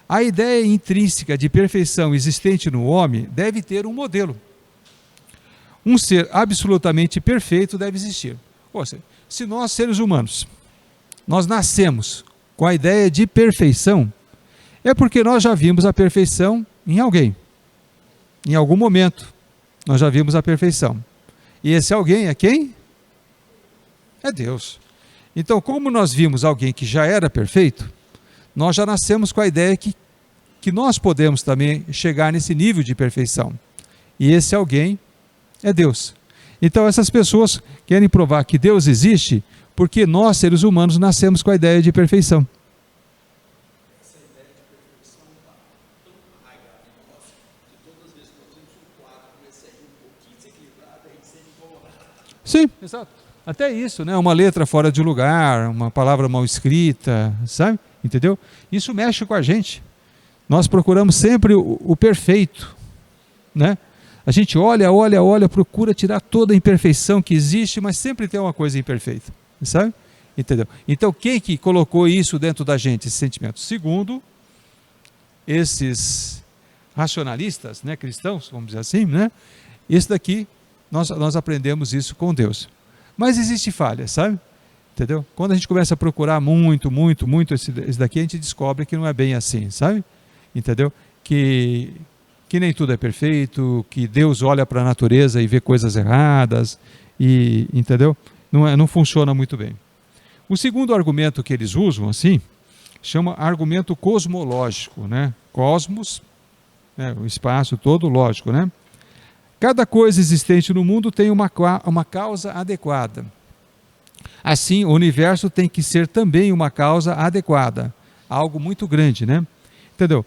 A ideia intrínseca de perfeição existente no homem deve ter um modelo. Um ser absolutamente perfeito deve existir. Ou seja, se nós, seres humanos, nós nascemos com a ideia de perfeição, é porque nós já vimos a perfeição em alguém. Em algum momento, nós já vimos a perfeição. E esse alguém é quem? É Deus. Então, como nós vimos alguém que já era perfeito, nós já nascemos com a ideia que nós podemos também chegar nesse nível de perfeição. E esse alguém é Deus. Então, essas pessoas querem provar que Deus existe porque nós, seres humanos, nascemos com a ideia de perfeição. Essa ideia de perfeição está tão arraigada em nós que todas as vezes que nós vemos um quadro com esse aí um pouquinho desequilibrado, a gente sente incomodado. Sim, exato. Até isso, né? Uma letra fora de lugar, uma palavra mal escrita, sabe? Entendeu? Isso mexe com a gente. Nós procuramos sempre o perfeito, né? A gente olha, procura tirar toda a imperfeição que existe, mas sempre tem uma coisa imperfeita, sabe? Entendeu? Então, quem que colocou isso dentro da gente, esse sentimento? Segundo esses racionalistas, né, cristãos, vamos dizer assim, né? Esse daqui, nós aprendemos isso com Deus. Mas existe falha, sabe? Entendeu? Quando a gente começa a procurar muito esse daqui, a gente descobre que não é bem assim, sabe? Entendeu? Que nem tudo é perfeito, que Deus olha para a natureza e vê coisas erradas, e, entendeu? Não funciona muito bem. O segundo argumento que eles usam, assim, chama argumento cosmológico, né? Cosmos, né? O espaço todo, lógico, né? Cada coisa existente no mundo tem uma causa adequada. Assim, o universo tem que ser também uma causa adequada. Algo muito grande, né? Entendeu?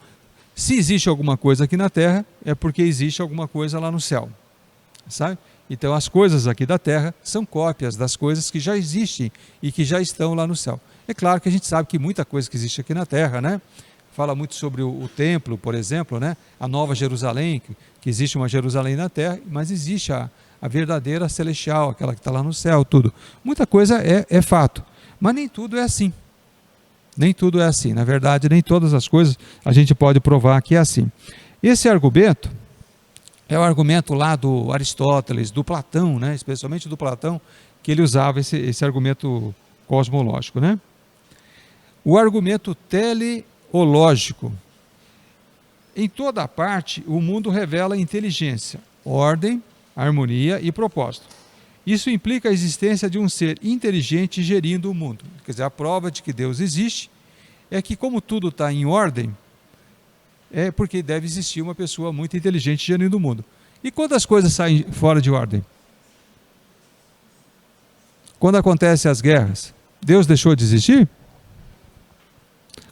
Se existe alguma coisa aqui na Terra, é porque existe alguma coisa lá no céu. Sabe? Então, as coisas aqui da Terra são cópias das coisas que já existem e que já estão lá no céu. É claro que a gente sabe que muita coisa que existe aqui na Terra, né? Fala muito sobre o templo, por exemplo, né? A Nova Jerusalém, que existe uma Jerusalém na Terra, mas existe a verdadeira celestial, aquela que está lá no céu, tudo. Muita coisa é fato, mas nem tudo é assim. Nem tudo é assim. Na verdade, nem todas as coisas a gente pode provar que é assim. Esse argumento é o argumento lá do Aristóteles, do Platão, né? Especialmente do Platão, que ele usava esse argumento cosmológico, né? O argumento teleológico. Em toda parte, o mundo revela inteligência, ordem, harmonia e propósito. Isso implica a existência de um ser inteligente gerindo o mundo. Quer dizer, a prova de que Deus existe é que, como tudo está em ordem, é porque deve existir uma pessoa muito inteligente gerindo o mundo. E quando as coisas saem fora de ordem? Quando acontecem as guerras, Deus deixou de existir?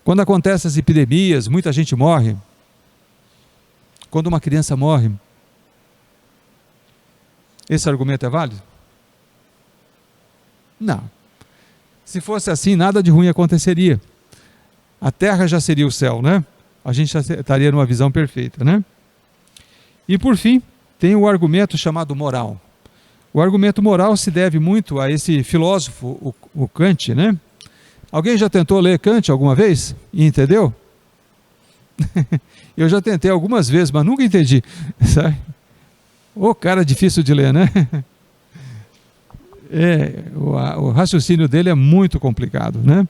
Quando acontecem as epidemias, muita gente morre. quando uma criança morre, esse argumento é válido? Não. Se fosse assim, nada de ruim aconteceria. A terra já seria o céu, né? A gente já estaria numa visão perfeita, né? E por fim, tem o argumento chamado moral. O argumento moral se deve muito a esse filósofo, o Kant, né? Alguém já tentou ler Kant alguma vez? E entendeu? Eu já tentei algumas vezes, mas nunca entendi. Sabe? Ô, cara difícil de ler, né? O raciocínio dele é muito complicado, né?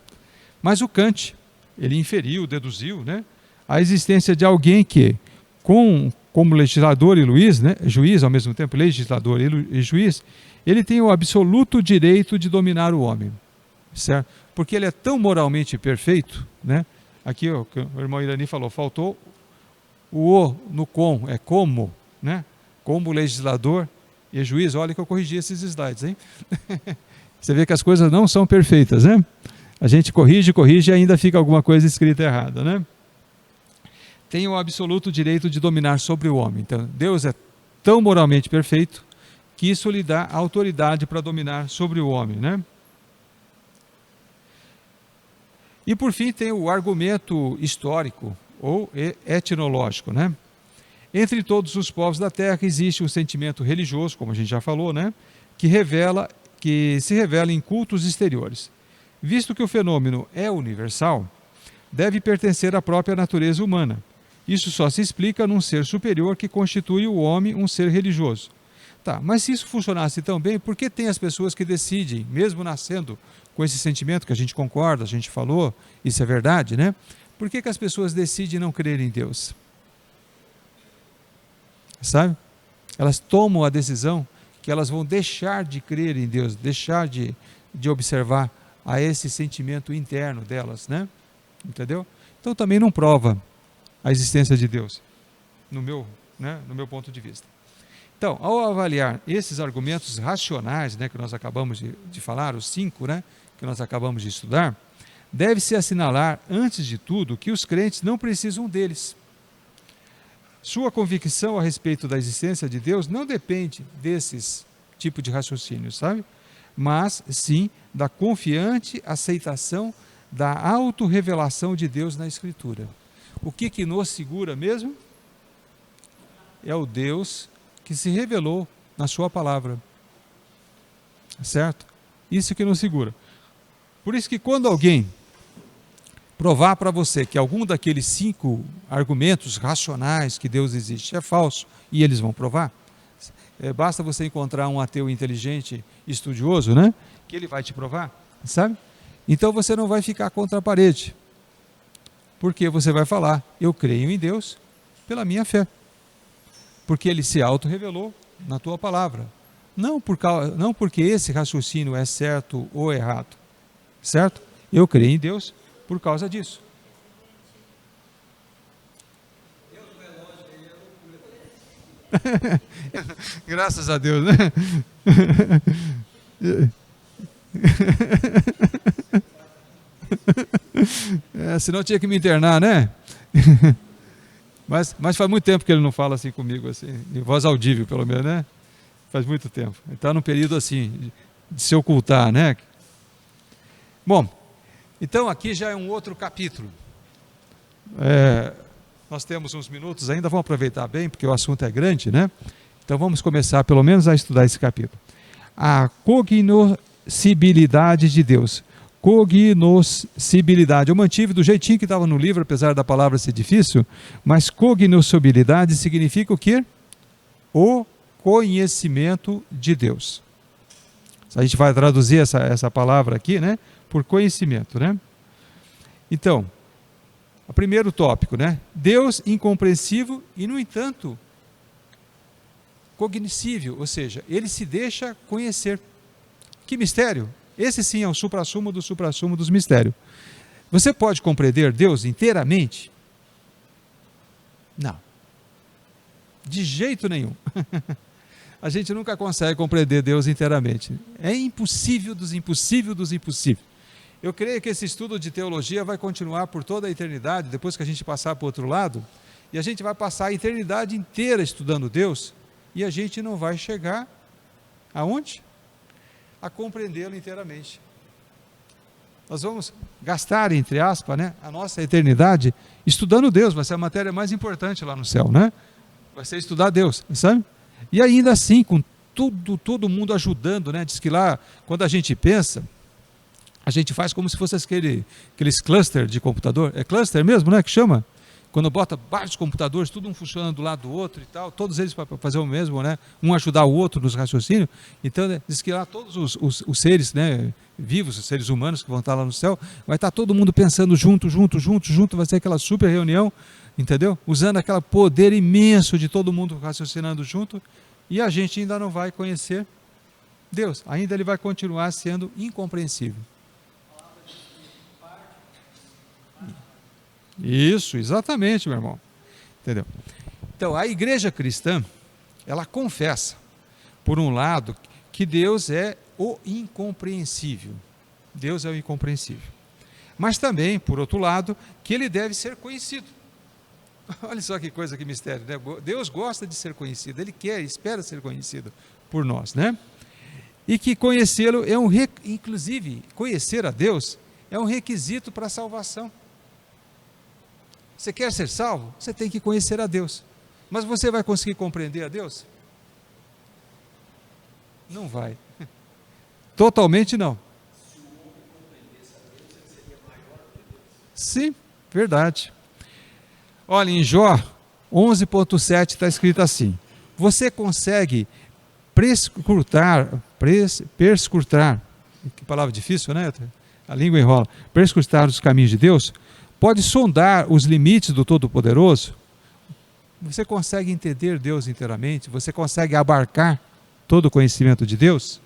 Mas o Kant, ele inferiu, deduziu, né, a existência de alguém que, como legislador e juiz, ao mesmo tempo legislador e juiz, ele tem o absoluto direito de dominar o homem, certo? Porque ele é tão moralmente perfeito, né? Aqui o irmão Irani falou, faltou o no com, é como, né? Como legislador e juiz. Olha que eu corrigi esses slides, hein? Você vê que as coisas não são perfeitas, né? A gente corrige e ainda fica alguma coisa escrita errada, né? Tem o absoluto direito de dominar sobre o homem. Então, Deus é tão moralmente perfeito que isso lhe dá autoridade para dominar sobre o homem, né? E por fim tem o argumento histórico ou etnológico, né? Entre todos os povos da terra existe um sentimento religioso, como a gente já falou, né? Que se revela em cultos exteriores. Visto que o fenômeno é universal, deve pertencer à própria natureza humana. Isso só se explica num ser superior que constitui o homem um ser religioso. Tá, mas se isso funcionasse tão bem, por que tem as pessoas que decidem, mesmo nascendo com esse sentimento que a gente concorda, a gente falou, isso é verdade, né? Por que as pessoas decidem não crer em Deus? Sabe? Elas tomam a decisão que elas vão deixar de crer em Deus, deixar de observar a esse sentimento interno delas, né? Entendeu? Então também não prova a existência de Deus, no meu ponto de vista. Então, ao avaliar esses argumentos racionais, né, que nós acabamos de falar, os 5, né, que nós acabamos de estudar, deve-se assinalar, antes de tudo, que os crentes não precisam deles. Sua convicção a respeito da existência de Deus não depende desses tipos de raciocínio, sabe? Mas, sim, da confiante aceitação da autorrevelação de Deus na Escritura. O que nos segura mesmo? É o Deus que se revelou na sua palavra. Certo? Isso que nos segura. Por isso que quando alguém provar para você que algum daqueles 5 argumentos racionais que Deus existe é falso, e eles vão provar, basta você encontrar um ateu inteligente, estudioso, né? Que ele vai te provar, sabe? Então você não vai ficar contra a parede, porque você vai falar, eu creio em Deus pela minha fé, porque Ele se auto-revelou na tua palavra, não porque esse raciocínio é certo ou errado, certo? Eu creio em Deus por causa disso. Graças a Deus, né? Senão tinha que me internar, né? Mas faz muito tempo que ele não fala assim comigo, assim, em voz audível, pelo menos, né? Faz muito tempo. Ele está num período assim, de se ocultar, né? Bom, então aqui já é um outro capítulo. Nós temos uns minutos ainda, vamos aproveitar bem, porque o assunto é grande, né? Então vamos começar pelo menos a estudar esse capítulo. A cognoscibilidade de Deus. Cognoscibilidade. Eu mantive do jeitinho que estava no livro, apesar da palavra ser difícil, mas cognoscibilidade significa o quê? O conhecimento de Deus. A gente vai traduzir essa palavra aqui, né? Por conhecimento, né? Então, o primeiro tópico, né? Deus incompreensível e, no entanto, cognoscível, ou seja, ele se deixa conhecer. Que mistério? Esse sim é o suprassumo do suprassumo dos mistérios. Você pode compreender Deus inteiramente? Não. De jeito nenhum. A gente nunca consegue compreender Deus inteiramente. É impossível dos impossíveis dos impossíveis. Eu creio que esse estudo de teologia vai continuar por toda a eternidade, depois que a gente passar para o outro lado, E a gente vai passar a eternidade inteira estudando Deus, e a gente não vai chegar aonde? A compreendê-lo inteiramente. Nós vamos gastar, entre aspas, né, a nossa eternidade estudando Deus. Vai ser a matéria mais importante lá no céu, né? Vai ser estudar Deus, sabe? E ainda assim, com todo mundo ajudando, né? Diz que lá, quando a gente pensa, a gente faz como se fosse aqueles cluster de computador. É cluster mesmo, né? Que chama? Quando bota vários computadores, tudo um funcionando do lado do outro e tal, todos eles para fazer o mesmo, né? Um ajudar o outro nos raciocínios. Então, né, diz que lá todos os seres, né, vivos, os seres humanos que vão estar lá no céu, vai estar todo mundo pensando junto, vai ser aquela super reunião, entendeu? Usando aquele poder imenso de todo mundo raciocinando junto, e a gente ainda não vai conhecer Deus, ainda ele vai continuar sendo incompreensível. Isso, exatamente, meu irmão. Entendeu? Então, a igreja cristã, ela confessa, por um lado, que Deus é o incompreensível. Deus é o incompreensível. Mas também, por outro lado, que ele deve ser conhecido. Olha só que coisa, que mistério, né? Deus gosta de ser conhecido, ele quer, espera ser conhecido por nós, né? E que conhecê-lo é inclusive, conhecer a Deus é um requisito para a salvação. Você quer ser salvo? Você tem que conhecer a Deus. Mas você vai conseguir compreender a Deus? Não vai. Totalmente não. Sim, verdade. Olha, em Jó 11.7 está escrito assim: você consegue perscrutar, que palavra difícil, né? A língua enrola. Perscrutar os caminhos de Deus? Pode sondar os limites do Todo-Poderoso? Você consegue entender Deus inteiramente? Você consegue abarcar todo o conhecimento de Deus?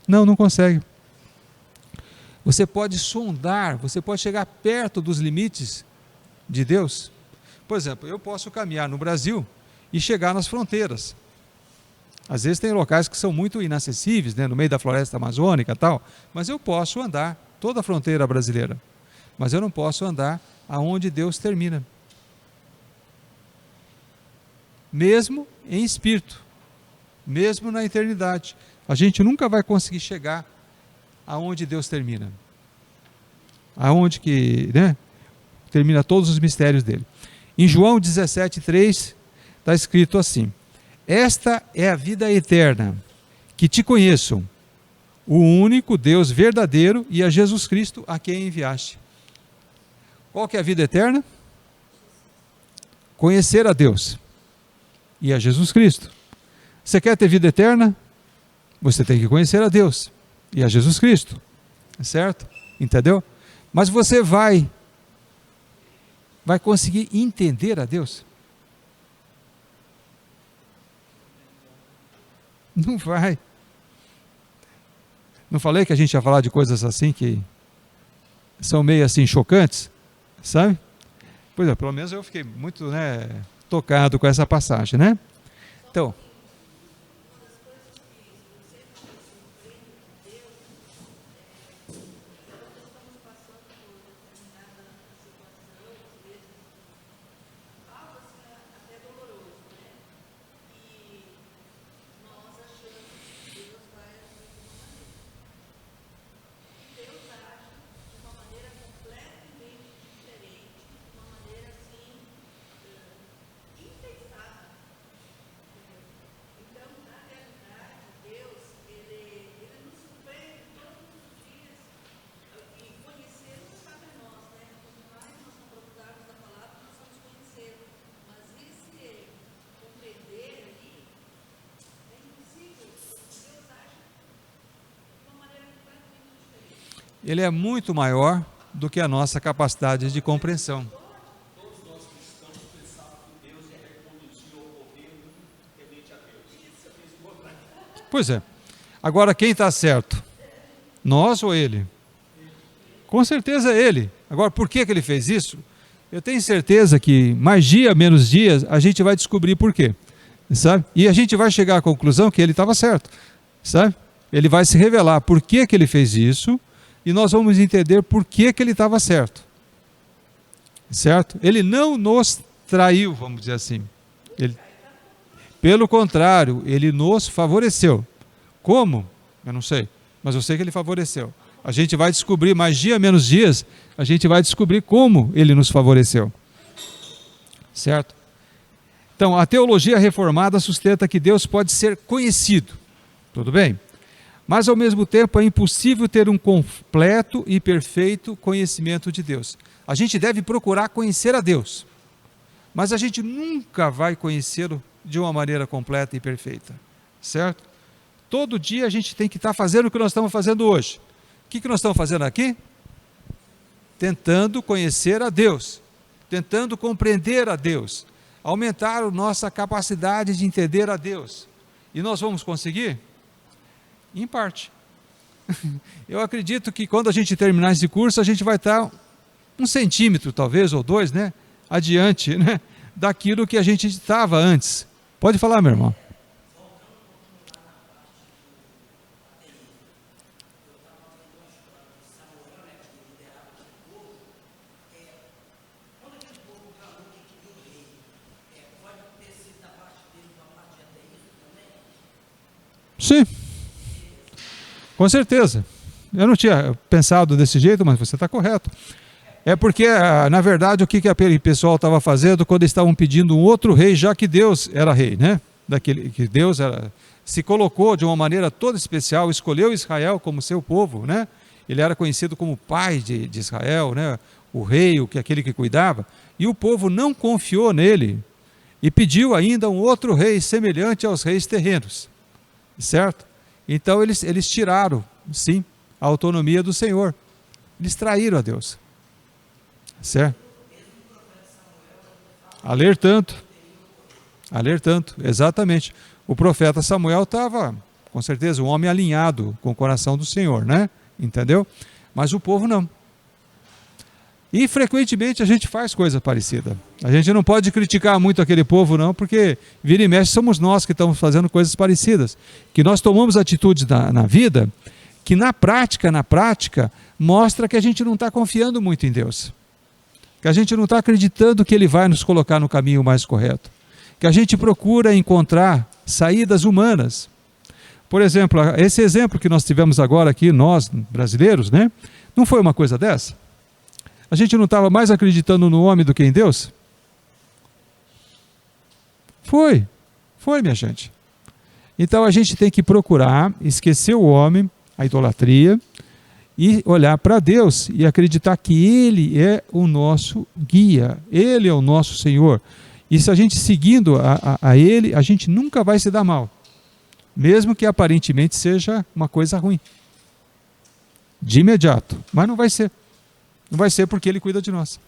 Não, não consegue. Você pode sondar, você pode chegar perto dos limites de Deus? Por exemplo, eu posso caminhar no Brasil e chegar nas fronteiras. Às vezes tem locais que são muito inacessíveis, né, no meio da floresta amazônica e tal, mas eu posso andar toda a fronteira brasileira. Mas eu não posso andar aonde Deus termina. Mesmo em espírito, mesmo na eternidade, a gente nunca vai conseguir chegar aonde Deus termina. Aonde que, né, termina todos os mistérios dele. Em João 17,3 está escrito assim: esta é a vida eterna, que te conheçam, o único Deus verdadeiro, e a Jesus Cristo a quem enviaste. Qual que é a vida eterna? Conhecer a Deus e a Jesus Cristo. Você quer ter vida eterna? Você tem que conhecer a Deus e a Jesus Cristo, certo? Entendeu? Mas você vai conseguir entender a Deus? Não vai. Não falei que a gente ia falar de coisas assim que são meio assim chocantes? Sabe? Pois é, pelo menos eu fiquei muito, né, tocado com essa passagem, né? Então, ele é muito maior do que a nossa capacidade de compreensão. Todos nós cristãos pensamos que Deus ia reproduzir o governo referente a Deus. Isso você fez o contrário. Pois é. Agora, quem está certo? Nós ou ele? Com certeza ele. Agora, por que ele fez isso? Eu tenho certeza que mais dia, menos dias, a gente vai descobrir por quê, sabe? E a gente vai chegar à conclusão que ele estava certo, sabe? Ele vai se revelar por que ele fez isso, e nós vamos entender por que ele estava certo. Certo? Ele não nos traiu, vamos dizer assim. Pelo contrário, ele nos favoreceu. Como? Eu não sei, mas eu sei que ele favoreceu. A gente vai descobrir, mais dia menos dias, a gente vai descobrir como ele nos favoreceu. Certo? Então, a teologia reformada sustenta que Deus pode ser conhecido. Tudo bem? Mas, ao mesmo tempo, é impossível ter um completo e perfeito conhecimento de Deus. A gente deve procurar conhecer a Deus, mas a gente nunca vai conhecê-lo de uma maneira completa e perfeita. Certo? Todo dia a gente tem que estar fazendo o que nós estamos fazendo hoje. O que nós estamos fazendo aqui? Tentando conhecer a Deus, tentando compreender a Deus, aumentar a nossa capacidade de entender a Deus. E nós vamos conseguir? Em parte. Eu acredito que quando a gente terminar esse curso, a gente vai estar 1 centímetro, talvez, ou 2, né, adiante, né, daquilo que a gente estava antes. Pode falar, meu irmão. Sim, com certeza. Eu não tinha pensado desse jeito, mas você está correto. É porque, na verdade, o que aquele pessoal estava fazendo quando estavam pedindo um outro rei, já que Deus era rei, né? Que Deus se colocou de uma maneira toda especial, escolheu Israel como seu povo, né? Ele era conhecido como pai de Israel, né? O rei, aquele que cuidava. E o povo não confiou nele e pediu ainda um outro rei semelhante aos reis terrenos. Certo? Então eles tiraram, sim, a autonomia do Senhor. Eles traíram a Deus. Certo? Alertando, exatamente. O profeta Samuel estava, com certeza, um homem alinhado com o coração do Senhor, né? Entendeu? Mas o povo não. E frequentemente a gente faz coisa parecida. A gente não pode criticar muito aquele povo não, porque vira e mexe somos nós que estamos fazendo coisas parecidas. Que nós tomamos atitudes na vida, que na prática, mostra que a gente não está confiando muito em Deus. Que a gente não está acreditando que Ele vai nos colocar no caminho mais correto. Que a gente procura encontrar saídas humanas. Por exemplo, esse exemplo que nós tivemos agora aqui, nós brasileiros, né? Não foi uma coisa dessa? A gente não estava mais acreditando no homem do que em Deus? Foi, minha gente. Então a gente tem que procurar esquecer o homem, a idolatria, e olhar para Deus e acreditar que Ele é o nosso guia, Ele é o nosso Senhor. E se a gente seguindo a Ele, a gente nunca vai se dar mal, mesmo que aparentemente seja uma coisa ruim, de imediato, mas não vai ser. Não vai ser porque Ele cuida de nós.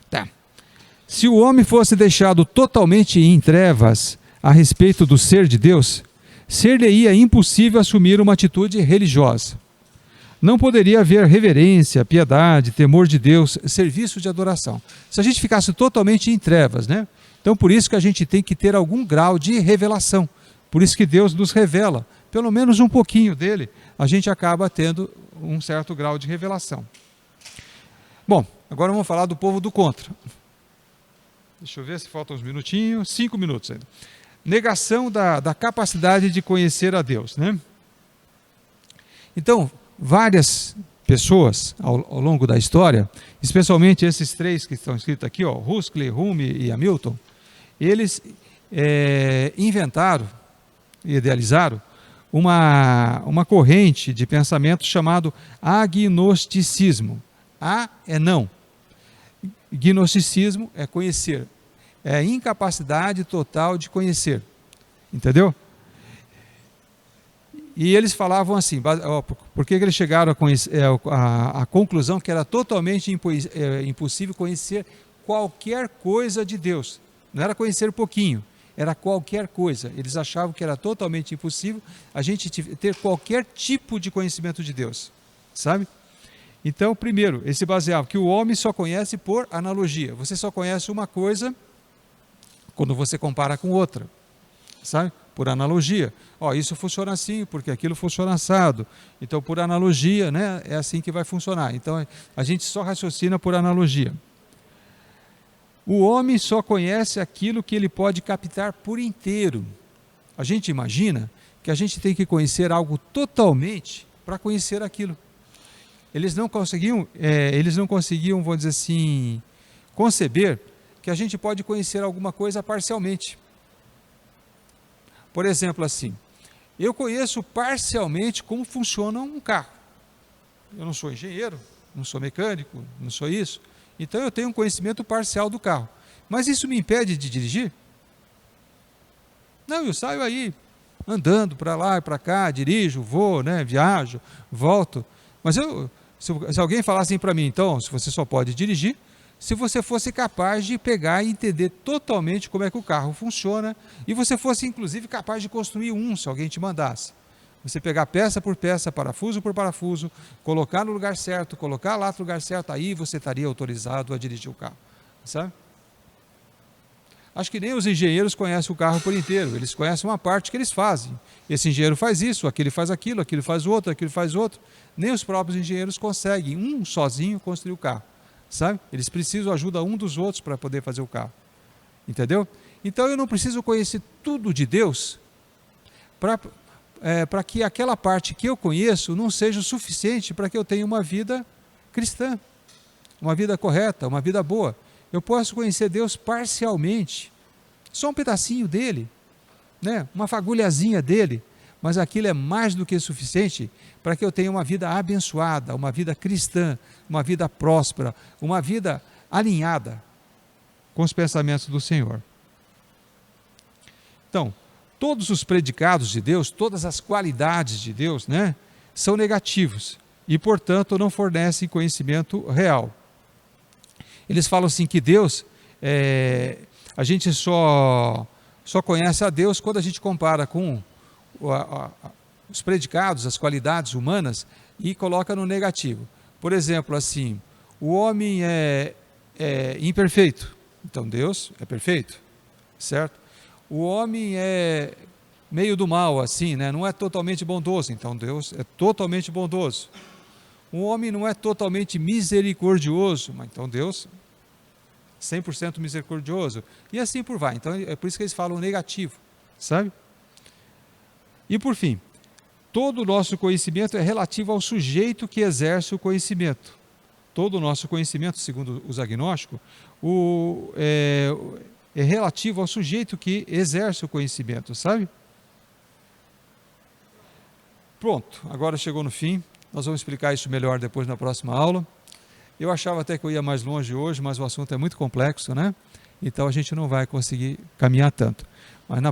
Tá. Se o homem fosse deixado totalmente em trevas a respeito do ser de Deus, ser-lhe-ia impossível assumir uma atitude religiosa. Não poderia haver reverência, piedade, temor de Deus, serviço de adoração. Se a gente ficasse totalmente em trevas, né? Então por isso que a gente tem que ter algum grau de revelação. Por isso que Deus nos revela, pelo menos um pouquinho dele, a gente acaba tendo um certo grau de revelação. Bom, agora vamos falar do povo do contra. Deixa eu ver se faltam uns minutinhos, 5 minutos ainda. Negação da capacidade de conhecer a Deus, né? Então, várias pessoas ao longo da história, especialmente esses 3 que estão escritos aqui, ó, Huxley, Hume e Hamilton, eles inventaram e idealizaram uma corrente de pensamento chamado agnosticismo. A é não. Gnosticismo é conhecer. É a incapacidade total de conhecer. Entendeu? E eles falavam assim, por que eles chegaram à conclusão que era totalmente impossível conhecer qualquer coisa de Deus. Não era conhecer pouquinho, era qualquer coisa. Eles achavam que era totalmente impossível a gente ter qualquer tipo de conhecimento de Deus, sabe? Então, primeiro, eles se baseavam que o homem só conhece por analogia. Você só conhece uma coisa quando você compara com outra, sabe? Por analogia. Ó, isso funciona assim, porque aquilo funciona assado. Então, por analogia, né, é assim que vai funcionar. Então, a gente só raciocina por analogia. O homem só conhece aquilo que ele pode captar por inteiro. A gente imagina que a gente tem que conhecer algo totalmente para conhecer aquilo. Eles não conseguiam, vamos dizer assim, conceber que a gente pode conhecer alguma coisa parcialmente. Por exemplo, assim, eu conheço parcialmente como funciona um carro. Eu não sou engenheiro, não sou mecânico, não sou isso. Então eu tenho um conhecimento parcial do carro. Mas isso me impede de dirigir? Não, eu saio aí andando para lá e para cá, dirijo, vou, né, viajo, volto. Mas se alguém falasse assim para mim, então, se você só pode dirigir, se você fosse capaz de pegar e entender totalmente como é que o carro funciona, e você fosse inclusive capaz de construir um, se alguém te mandasse. Você pegar peça por peça, parafuso por parafuso, colocar no lugar certo, colocar lá no lugar certo, aí você estaria autorizado a dirigir o carro, sabe? Acho que nem os engenheiros conhecem o carro por inteiro, eles conhecem uma parte que eles fazem. Esse engenheiro faz isso, aquele faz aquilo, aquele faz outro, aquele faz outro. Nem os próprios engenheiros conseguem, um sozinho, construir o carro, sabe? Eles precisam da ajuda um dos outros para poder fazer o carro, entendeu? Então eu não preciso conhecer tudo de Deus para que aquela parte que eu conheço não seja o suficiente para que eu tenha uma vida cristã, uma vida correta, uma vida boa. Eu posso conhecer Deus parcialmente, só um pedacinho dele, né? Uma fagulhazinha dele, mas aquilo é mais do que suficiente para que eu tenha uma vida abençoada, uma vida cristã, uma vida próspera, uma vida alinhada com os pensamentos do Senhor. Então, todos os predicados de Deus, todas as qualidades de Deus, né, são negativos e, portanto, não fornecem conhecimento real. Eles falam assim que Deus, a gente só conhece a Deus quando a gente compara com os predicados, as qualidades humanas e coloca no negativo. Por exemplo, assim, o homem é imperfeito, então Deus é perfeito, certo? O homem é meio do mal, assim, né? Não é totalmente bondoso, então Deus é totalmente bondoso. O homem não é totalmente misericordioso, mas então Deus 100% misericordioso. E assim por vai. Então é por isso que eles falam negativo, sabe? E por fim, todo o nosso conhecimento é relativo ao sujeito que exerce o conhecimento. Todo o nosso conhecimento, segundo os agnósticos, é relativo ao sujeito que exerce o conhecimento, sabe? Pronto, agora chegou no fim. Nós vamos explicar isso melhor depois na próxima aula. Eu achava até que eu ia mais longe hoje, mas o assunto é muito complexo, né? Então a gente não vai conseguir caminhar tanto. Mas na